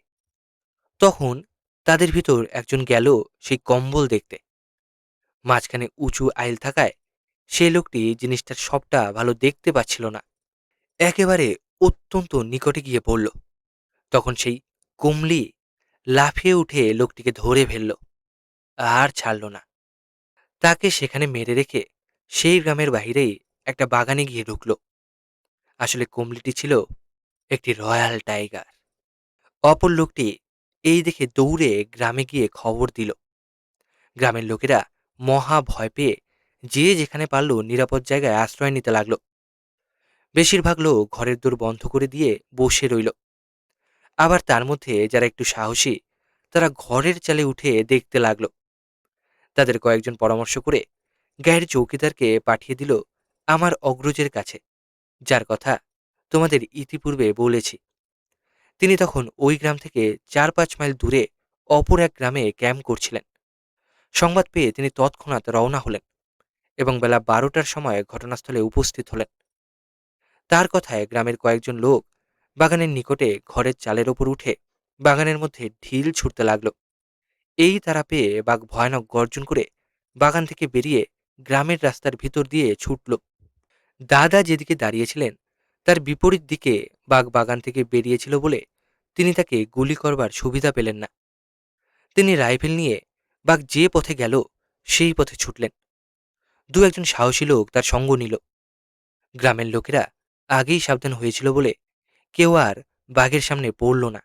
তখন তাদের ভিতর একজন গেল সেই কম্বল দেখতে। মাঝখানে উঁচু আইল থাকায় সেই লোকটি জিনিসটার সবটা ভালো দেখতে পাচ্ছিল না। একেবারে অত্যন্ত নিকটে গিয়ে পড়ল। তখন সেই কুমলি লাফিয়ে উঠে লোকটিকে ধরে ফেলল, আর ছাড়ল না। তাকে সেখানে মেরে রেখে সেই গ্রামের বাহিরেই একটা বাগানে গিয়ে ঢুকল। আসলে কুমলিটি ছিল একটি রয়্যাল টাইগার। অপর লোকটি এই দেখে দৌড়ে গ্রামে গিয়ে খবর দিল। গ্রামের লোকেরা মহা ভয় পেয়ে যে যেখানে পারল নিরাপদ জায়গায় আশ্রয় নিতে লাগলো। বেশিরভাগ লোক ঘরের দোর বন্ধ করে দিয়ে বসে রইল। আবার তার মধ্যে যারা একটু সাহসী তারা ঘরের চালে উঠে দেখতে লাগলো। তাদের কয়েকজন পরামর্শ করে গায়ের চৌকিদারকে পাঠিয়ে দিল আমার অগ্রজের কাছে, যার কথা তোমাদের ইতিপূর্বে বলেছি। তিনি তখন ওই গ্রাম থেকে 4-5 মাইল দূরে অপর এক গ্রামে ক্যাম্প করছিলেন। সংবাদ পেয়ে তিনি তৎক্ষণাৎ রওনা হলেন এবং বেলা 12টার সময় ঘটনাস্থলে উপস্থিত হলেন। তার কথায় গ্রামের কয়েকজন লোক বাগানের নিকটে ঘরের চালের ওপর উঠে বাগানের মধ্যে ঢিল ছুটতে লাগলো। এই তারা পেয়ে বাঘ ভয়ানক গর্জন করে বাগান থেকে বেরিয়ে গ্রামের রাস্তার ভিতর দিয়ে ছুটল। দাদা যেদিকে দাঁড়িয়েছিলেন তার বিপরীত দিকে বাঘ বাগান থেকে বেরিয়েছিল বলে তিনি তাকে গুলি করবার সুবিধা পেলেন না। তিনি রাইফেল নিয়ে বাঘ যে পথে গেল সেই পথে ছুটলেন। দু একজন সাহসী লোক তার সঙ্গ নিল। গ্রামের লোকেরা আগেই সাবধান হয়েছিল বলে কেউ আর বাঘের সামনে পড়ল না।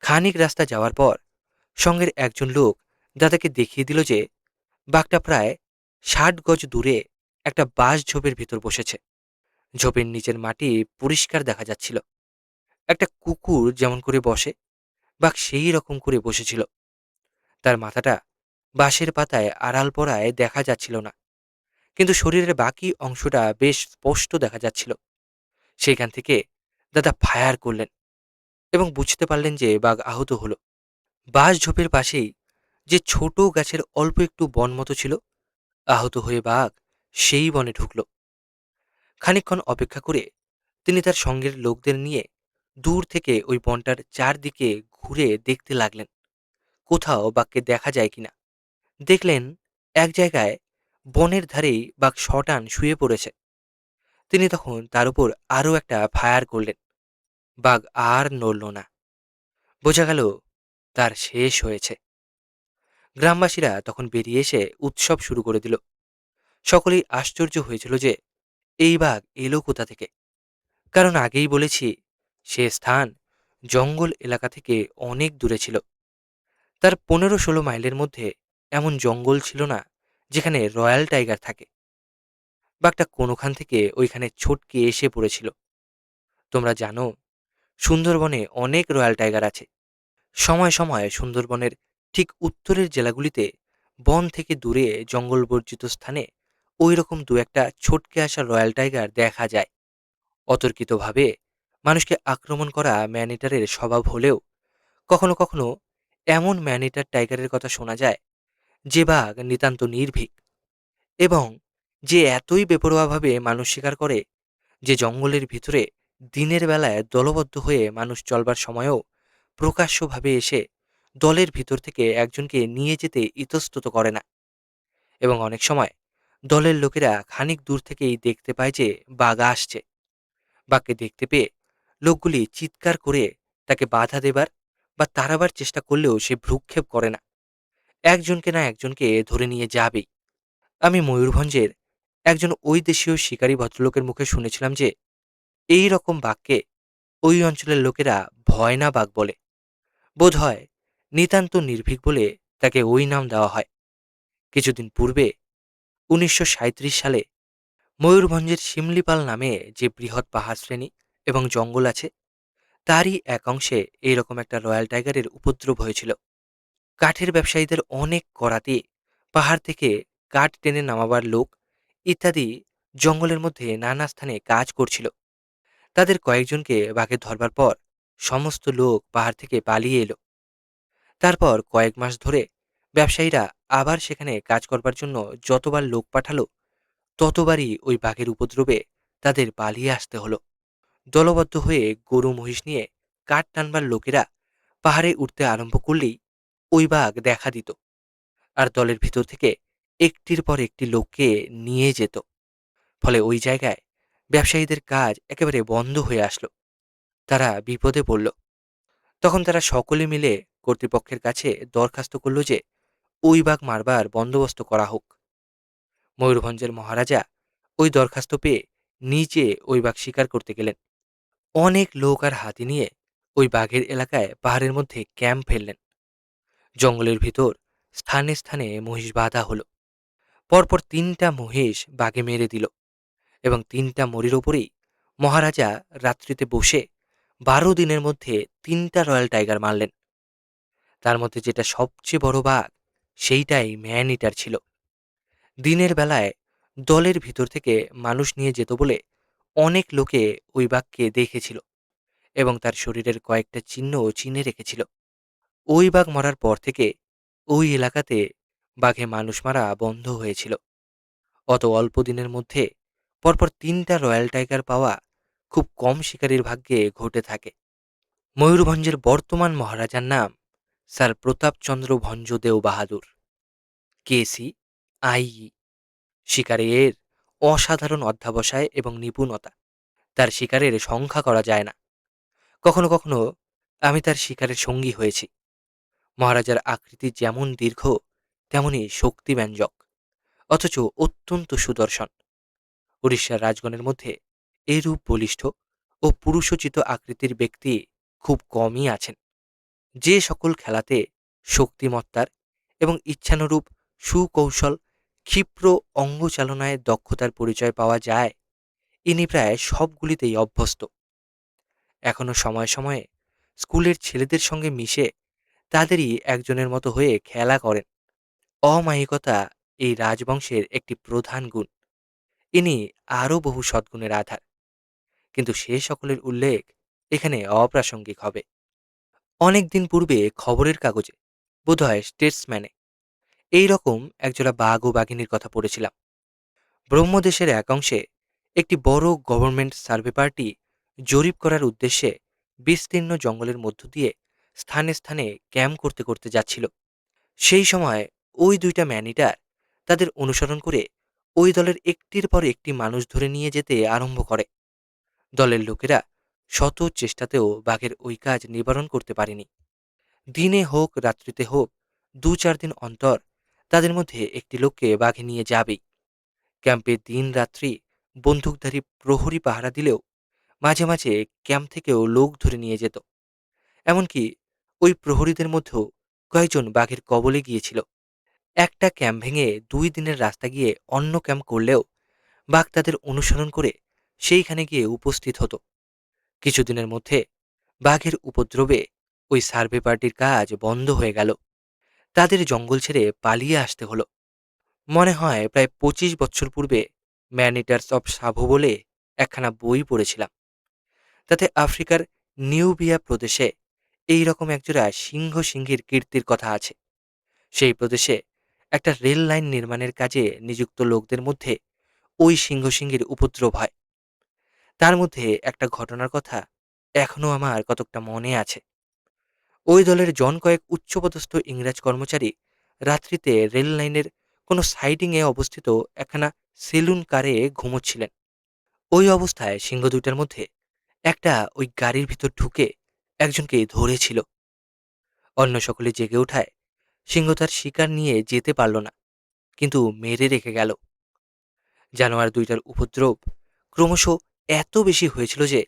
খানিক রাস্তা যাওয়ার পর সঙ্গের একজন লোক দাদাকে দেখিয়ে দিল যে বাঘটা প্রায় 60 গজ দূরে একটা বাঁশ ঝোপের ভিতর বসেছে। ঝোপের নিচের মাটি পরিষ্কার দেখা যাচ্ছিল। একটা কুকুর যেমন করে বসে বাঘ সেই রকম করে বসেছিল। তার মাথাটা বাঁশের পাতায় আড়াল পড়ায় দেখা যাচ্ছিল না, কিন্তু শরীরের বাকি অংশটা বেশ স্পষ্ট দেখা যাচ্ছিল। সেখান থেকে দাদা ফায়ার করলেন এবং বুঝতে পারলেন যে বাঘ আহত হলো। বাঁশ ঝোপের পাশেই যে ছোট গাছের অল্প একটু বন মতো ছিল, আহত হয়ে বাঘ সেই বনে ঢুকল। খানিকক্ষণ অপেক্ষা করে তিনি তার সঙ্গের লোকদের নিয়ে দূর থেকে ওই বনটার চারদিকে ঘুরে দেখতে লাগলেন কোথাও বাঘকে দেখা যায় কিনা। দেখলেন এক জায়গায় বনের ধারেই বাঘ শটান শুয়ে পড়েছে। তিনি তখন তার উপর আরও একটা ফায়ার করলেন। বাঘ আর নড়ল না। বোঝা গেল তার শেষ হয়েছে। গ্রামবাসীরা তখন বেরিয়ে এসে উৎসব শুরু করে দিল। সকলেই আশ্চর্য হয়েছিল যে এই বাঘ এলো কোথা থেকে। কারণ আগেই বলেছি সে স্থান জঙ্গল এলাকা থেকে অনেক দূরে ছিল। তার 15-16 মাইলের মধ্যে এমন জঙ্গল ছিল না যেখানে রয়্যাল টাইগার থাকে। বাঘটা কোনোখান থেকে ওইখানে ছোটকে এসে পড়েছিল। তোমরা জানো সুন্দরবনে অনেক রয়্যাল টাইগার আছে। সময় সময় সুন্দরবনের ঠিক উত্তরের জেলাগুলিতে বন থেকে দূরে জঙ্গল বর্জিত স্থানে ওই রকম দু একটা ছোটকে আসা রয়্যাল টাইগার দেখা যায়। অতর্কিতভাবে মানুষকে আক্রমণ করা ম্যানিটারের স্বভাব হলেও কখনো কখনো এমন ম্যানিটার টাইগারের কথা শোনা যায় যে বাঘ নিতান্ত নির্ভীক এবং যে এতই বেপরোয়াভাবে মানুষ শিকার করে যে জঙ্গলের ভিতরে দিনের বেলায় দলবদ্ধ হয়ে মানুষ চলবার সময়ও প্রকাশ্যভাবে এসে দলের ভিতর থেকে একজনকে নিয়ে যেতে ইতস্তত করে না। এবং অনেক সময় দলের লোকেরা খানিক দূর থেকেই দেখতে পায় যে বাঘ আসছে। বাঘকে দেখতে পেয়ে লোকগুলি চিৎকার করে তাকে বাধা দেবার বা তাড়াবার চেষ্টা করলেও সে ভ্রুক্ষেপ করে না। একজনকে না একজনকে ধরে নিয়ে যাবেই। আমি ময়ূরভঞ্জের একজন ওই দেশীয় শিকারী ভদ্রলোকের মুখে শুনেছিলাম যে এই রকম বাঘকে ওই অঞ্চলের লোকেরা ভয় না বাঘ বলে। বোধ হয় নিতান্ত নির্ভীক বলে তাকে ওই নাম দেওয়া হয়। কিছুদিন পূর্বে 1937 সালে ময়ূরভঞ্জের শিমলিপাল নামে যে বৃহৎ পাহাড় শ্রেণী এবং জঙ্গল আছে তারই এক অংশে এইরকম একটা রয়্যাল টাইগারের উপদ্রব হয়েছিল। কাঠের ব্যবসায়ীদের অনেক করাতে পাহাড় থেকে কাঠ টেনে নামাবার লোক ইত্যাদি জঙ্গলের মধ্যে নানা স্থানে কাজ করছিল। তাদের কয়েকজনকে বাঘে ধরবার পর সমস্ত লোক পাহাড় থেকে পালিয়ে এলো। তারপর কয়েক মাস ধরে ব্যবসায়ীরা আবার সেখানে কাজ করবার জন্য যতবার লোক পাঠালো, ততবারই ওই বাঘের উপদ্রবে তাদের পালিয়ে আসতে হলো। দলবদ্ধ হয়ে গরু মহিষ নিয়ে কাঠ টানবার লোকেরা পাহাড়ে উঠতে আরম্ভ করলেই ওই বাঘ দেখা দিত, আর দলের ভিতর থেকে একটির পর একটি লোককে নিয়ে যেত। ফলে ওই জায়গায় ব্যবসায়ীদের কাজ একেবারে বন্ধ হয়ে আসলো। তারা বিপদে পড়ল। তখন তারা সকলে মিলে কর্তৃপক্ষের কাছে দরখাস্ত করল যে ওই বাঘ মারবার বন্দোবস্ত করা হোক। ময়ূরভঞ্জের মহারাজা ওই দরখাস্ত পেয়ে নিজে ওই বাঘ শিকার করতে গেলেন। অনেক লোক আর হাতি নিয়ে ওই বাঘের এলাকায় পাহাড়ের মধ্যে ক্যাম্প ফেললেন। জঙ্গলের ভিতর স্থানে স্থানে মহিষ বাঁধা হলো। পরপর ৩টা মহিষ বাঘে মেরে দিল, এবং ৩টা মরির ওপরেই মহারাজা রাত্রিতে বসে ১২ দিনের মধ্যে ৩টা রয়্যাল টাইগার মারলেন। তার মধ্যে যেটা সবচেয়ে বড় বাঘ, সেইটাই ম্যান ইটার ছিল। দিনের বেলায় দলের ভিতর থেকে মানুষ নিয়ে যেত বলে অনেক লোকে ওই বাঘকে দেখেছিল, এবং তার শরীরের কয়েকটা চিহ্নও চিনে রেখেছিল। ওই বাঘ মরার পর থেকে ওই এলাকাতে বাঘে মানুষ মারা বন্ধ হয়েছিল। অত অল্প দিনের মধ্যে পরপর ৩টা রয়্যাল টাইগার পাওয়া খুব কম শিকারীর ভাগ্যে ঘটে থাকে। ময়ূরভঞ্জের বর্তমান মহারাজার নাম স্যার প্রতাপচন্দ্র ভঞ্জদেও বাহাদুর, কেসি আইই। শিকারের অসাধারণ অধ্যাবসায় এবং নিপুণতা, তার শিকারের সংখ্যা করা যায় না। কখনো কখনো আমি তার শিকারের সঙ্গী হয়েছি। মহারাজার আকৃতি যেমন দীর্ঘ, তেমনি শক্তিব্যঞ্জক, অথচ অত্যন্ত সুদর্শন। উড়িষ্যার রাজগণের মধ্যে এরূপ বলিষ্ঠ ও পুরুষোচিত আকৃতির ব্যক্তি খুব কমই আছেন। যে সকল খেলাতে শক্তিমত্তার এবং ইচ্ছানুরূপ সুকৌশল, ক্ষিপ্র অঙ্গচালনায় দক্ষতার পরিচয় পাওয়া যায়, ইনি প্রায় সবগুলিতেই অভ্যস্ত। এখনো সময়ে সময়ে স্কুলের ছেলেদের সঙ্গে মিশে তাদেরই একজনের মতো হয়ে খেলা করেন। অমায়িকতা এই রাজবংশের একটি প্রধান গুণ। ইনি আরও বহু সদ্গুণের আধার, কিন্তু সে সকলের উল্লেখ এখানে অপ্রাসঙ্গিক হবে। অনেক দিন পূর্বে খবরের কাগজে, বোধহয় স্টেটসম্যানে, এই রকম একজোড়া বাঘ ও বাঘিনীর কথা পড়েছিলাম। ব্রহ্মদেশের এক অংশে একটি বড় গভর্নমেন্ট সার্ভে পার্টি জরিপ করার উদ্দেশ্যে বিস্তীর্ণ জঙ্গলের মধ্য দিয়ে স্থানে স্থানে ক্যাম্প করতে করতে যাচ্ছিল। সেই সময় ওই ২টা ম্যানিটার তাদের অনুসরণ করে ওই দলের একটির পর একটি মানুষ ধরে নিয়ে যেতে আরম্ভ করে। দলের লোকেরা শত চেষ্টাতেও বাঘের ওই কাজ নিবারণ করতে পারেনি। দিনে হোক রাত্রিতে হোক ২-৪ দিন অন্তর তাদের মধ্যে একটি লোককে বাঘে নিয়ে যাবেই। ক্যাম্পে দিন রাত্রি বন্দুকধারী প্রহরী পাহারা দিলেও মাঝে মাঝে ক্যাম্প থেকেও লোক ধরে নিয়ে যেত। এমনকি ওই প্রহরীদের মধ্যেও কয়েকজন বাঘের কবলে গিয়েছিল। একটা ক্যাম্প ভেঙে ২ দিনের রাস্তা গিয়ে অন্য ক্যাম্প করলেও বাঘ তাদের অনুসরণ করে সেইখানে গিয়ে উপস্থিত হতো। কিছুদিনের মধ্যে বাঘের উপদ্রবে ওই সার্ভে পার্টির কাজ বন্ধ হয়ে গেল। তাদের জঙ্গল ছেড়ে পালিয়ে আসতে হলো। মনে হয় প্রায় ২৫ বছর পূর্বে ম্যান ইটার্স অব সাভো বলে একখানা বই পড়েছিলাম। তাতে আফ্রিকার নিউবিয়া প্রদেশে এই রকম একজোড়া সিংহ সিংহীর কীর্তির কথা আছে। সেই প্রদেশে একটা রেল লাইন নির্মাণের কাজে নিযুক্ত লোকদের মধ্যে ওই সিংহ সিংহীর উপদ্রব হয়। তার মধ্যে একটা ঘটনার কথা এখনো আমার কতকটা মনে আছে। ওই দলের জন কয়েক উচ্চপদস্থ ইংরাজ কর্মচারী রাত্রিতে রেল লাইনের কোনো সাইডিংয়ে অবস্থিত একখানা সেলুন কারে ঘুমোচ্ছিলেন। ওই অবস্থায় সিংহ দুইটার মধ্যে একটা ওই গাড়ির ভিতর ঢুকে একজনকে ধরেছিল। অন্য সকলে জেগে ওঠায় সিংহ তার শিকার নিয়ে যেতে পারল না, কিন্তু মেরে রেখে গেল। জানোয়ার দুইটার উপদ্রব ক্রমশ এত বেশি হয়েছিল যে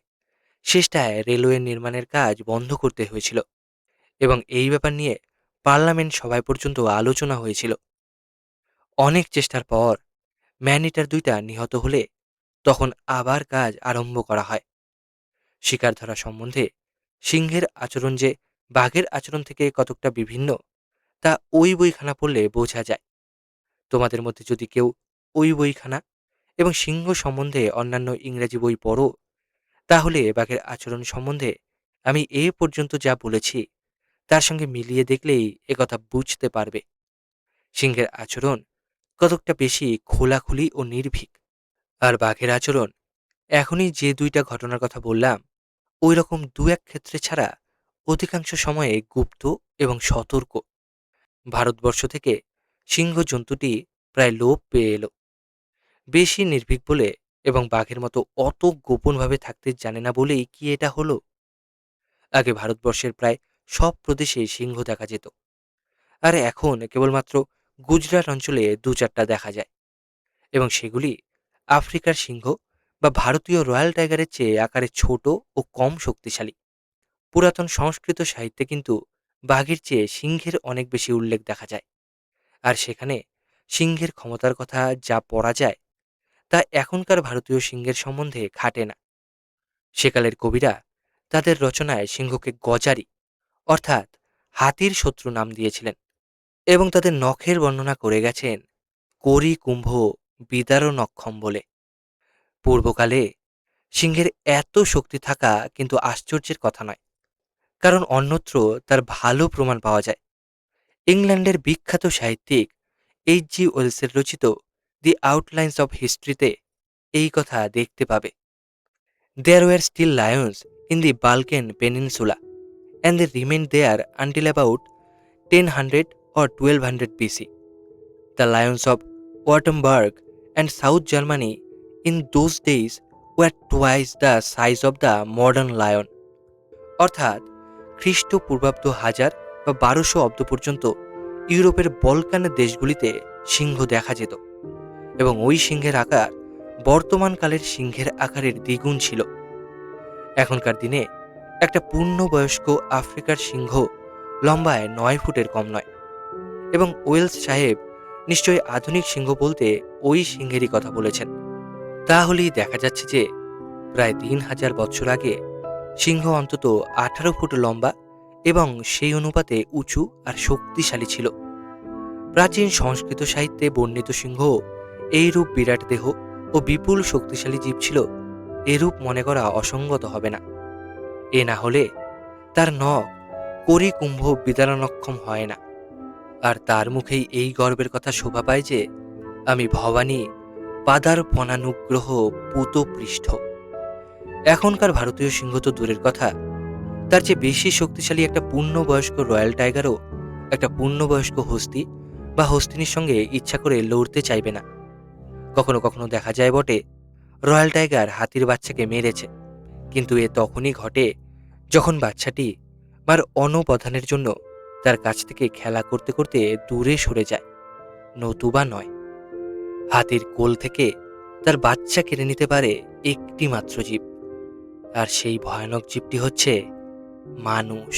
শেষটায় রেলওয়ে নির্মাণের কাজ বন্ধ করতে হয়েছিল, এবং এই ব্যাপার নিয়ে পার্লামেন্ট সভায় পর্যন্ত আলোচনা হয়েছিল। অনেক চেষ্টার পর ম্যানিটার দুইটা নিহত হলে তখন আবার কাজ আরম্ভ করা হয়। শিকার ধরা সম্বন্ধে সিংহের আচরণ যে বাঘের আচরণ থেকে কতকটা বিভিন্ন, তা ওই বইখানা পড়লে বোঝা যায়। তোমাদের মধ্যে যদি কেউ ওই বইখানা এবং সিংহ সম্বন্ধে অন্যান্য ইংরেজি বই পড়ো, তাহলে বাঘের আচরণ সম্বন্ধে আমি এ পর্যন্ত যা বলেছি তার সঙ্গে মিলিয়ে দেখলেই একথা বুঝতে পারবে। সিংহের আচরণ কতকটা বেশি খোলাখুলি ও নির্ভীক, আর বাঘের আচরণ এখনই যে দুইটা ঘটনার কথা বললাম ওই রকম দু এক ক্ষেত্রে ছাড়া অধিকাংশ সময়ে গুপ্ত এবং সতর্ক। ভারতবর্ষ থেকে সিংহ জন্তুটি প্রায় লোপ পেয়ে এলো, বেশি নির্ভীক বলে এবং বাঘের মতো অত গোপনভাবে থাকতে জানে না বলেই কি এটা হলো। আগে ভারতবর্ষের প্রায় সব প্রদেশে সিংহ দেখা যেত, আর এখন কেবলমাত্র গুজরাট অঞ্চলে দু চারটা দেখা যায়, এবং সেগুলি আফ্রিকার সিংহ বা ভারতীয় রয়্যাল টাইগারের চেয়ে আকারে ছোট ও কম শক্তিশালী। পুরাতন সংস্কৃত সাহিত্যে কিন্তু বাঘের চেয়ে সিংহের অনেক বেশি উল্লেখ দেখা যায়, আর সেখানে সিংহের ক্ষমতার কথা যা পড়া যায় তা এখনকার ভারতীয় সিংহের সম্বন্ধে খাটে না। সেকালের কবিরা তাদের রচনায় সিংহকে গজারি অর্থাৎ হাতির শত্রু নাম দিয়েছিলেন, এবং তাদের নখের বর্ণনা করে গেছেন করি কুম্ভ বিদারণক্ষম বলে। পূর্বকালে সিংহের এত শক্তি থাকা কিন্তু আশ্চর্যের কথা নয়, কারণ অন্যত্র তার ভালো প্রমাণ পাওয়া যায়। ইংল্যান্ডের বিখ্যাত সাহিত্যিক H.G. ওয়েলসের রচিত দি আউটলাইন্স অব হিস্ট্রিতে এই কথা দেখতে পাবে। There were still lions in the Balkan peninsula, and they remained there until about 1000 or 1200 BC. The lions of Württemberg and South Germany in those days were twice the size of the modern lion. অর্থাৎ খ্রিস্টপূর্বাব্দ 1000 বা 1200 অব্দ পর্যন্ত ইউরোপের বলকানের দেশগুলিতে সিংহ দেখা যেত, এবং ওই সিংহের আকার বর্তমানকালের সিংহের আকারের দ্বিগুণ ছিল। এখনকার দিনে একটা পূর্ণবয়স্ক আফ্রিকার সিংহ লম্বায় 9 ফুটের কম নয়, এবং ওয়েলস সাহেব নিশ্চয়ই আধুনিক সিংহ বলতে ওই সিংহেরই কথা বলেছেন। তাহলেই দেখা যাচ্ছে যে প্রায় 3000 বছর আগে সিংহ অন্তত 18 ফুট লম্বা এবং সেই অনুপাতে উঁচু আর শক্তিশালী ছিল। প্রাচীন সংস্কৃত সাহিত্যে বর্ণিত সিংহ এইরূপ বিরাট দেহ ও বিপুল শক্তিশালী জীব ছিল এরূপ মনে করা অসঙ্গত হবে না। এ না হলে তার নখ করি কুম্ভ বিদারণক্ষম হয় না, আর তার মুখেই এই গর্বের কথা শোভা পায় যে আমি ভবানী পাদার্পণানুগ্রহ পুত পৃষ্ঠ। এখনকার ভারতীয় সিংহ তো দূরের কথা, তার চেয়ে বেশি শক্তিশালী একটা পূর্ণবয়স্ক রয়্যাল টাইগারও একটা পূর্ণবয়স্ক হস্তি বা হস্তিনীর সঙ্গে ইচ্ছা করে লড়তে চাইবে না। কখনো কখনো দেখা যায় বটে রয়্যাল টাইগার হাতির বাচ্চাকে মেরেছে, কিন্তু এ তখনই ঘটে যখন বাচ্চাটি মার অনবধানের জন্য তার কাছ থেকে খেলা করতে করতে দূরে সরে যায়, নতুবা নয়। হাতির কোল থেকে তার বাচ্চা কেড়ে নিতে পারে একটি মাত্র জীব, আর সেই ভয়ানক জীবটি হচ্ছে মানুষ।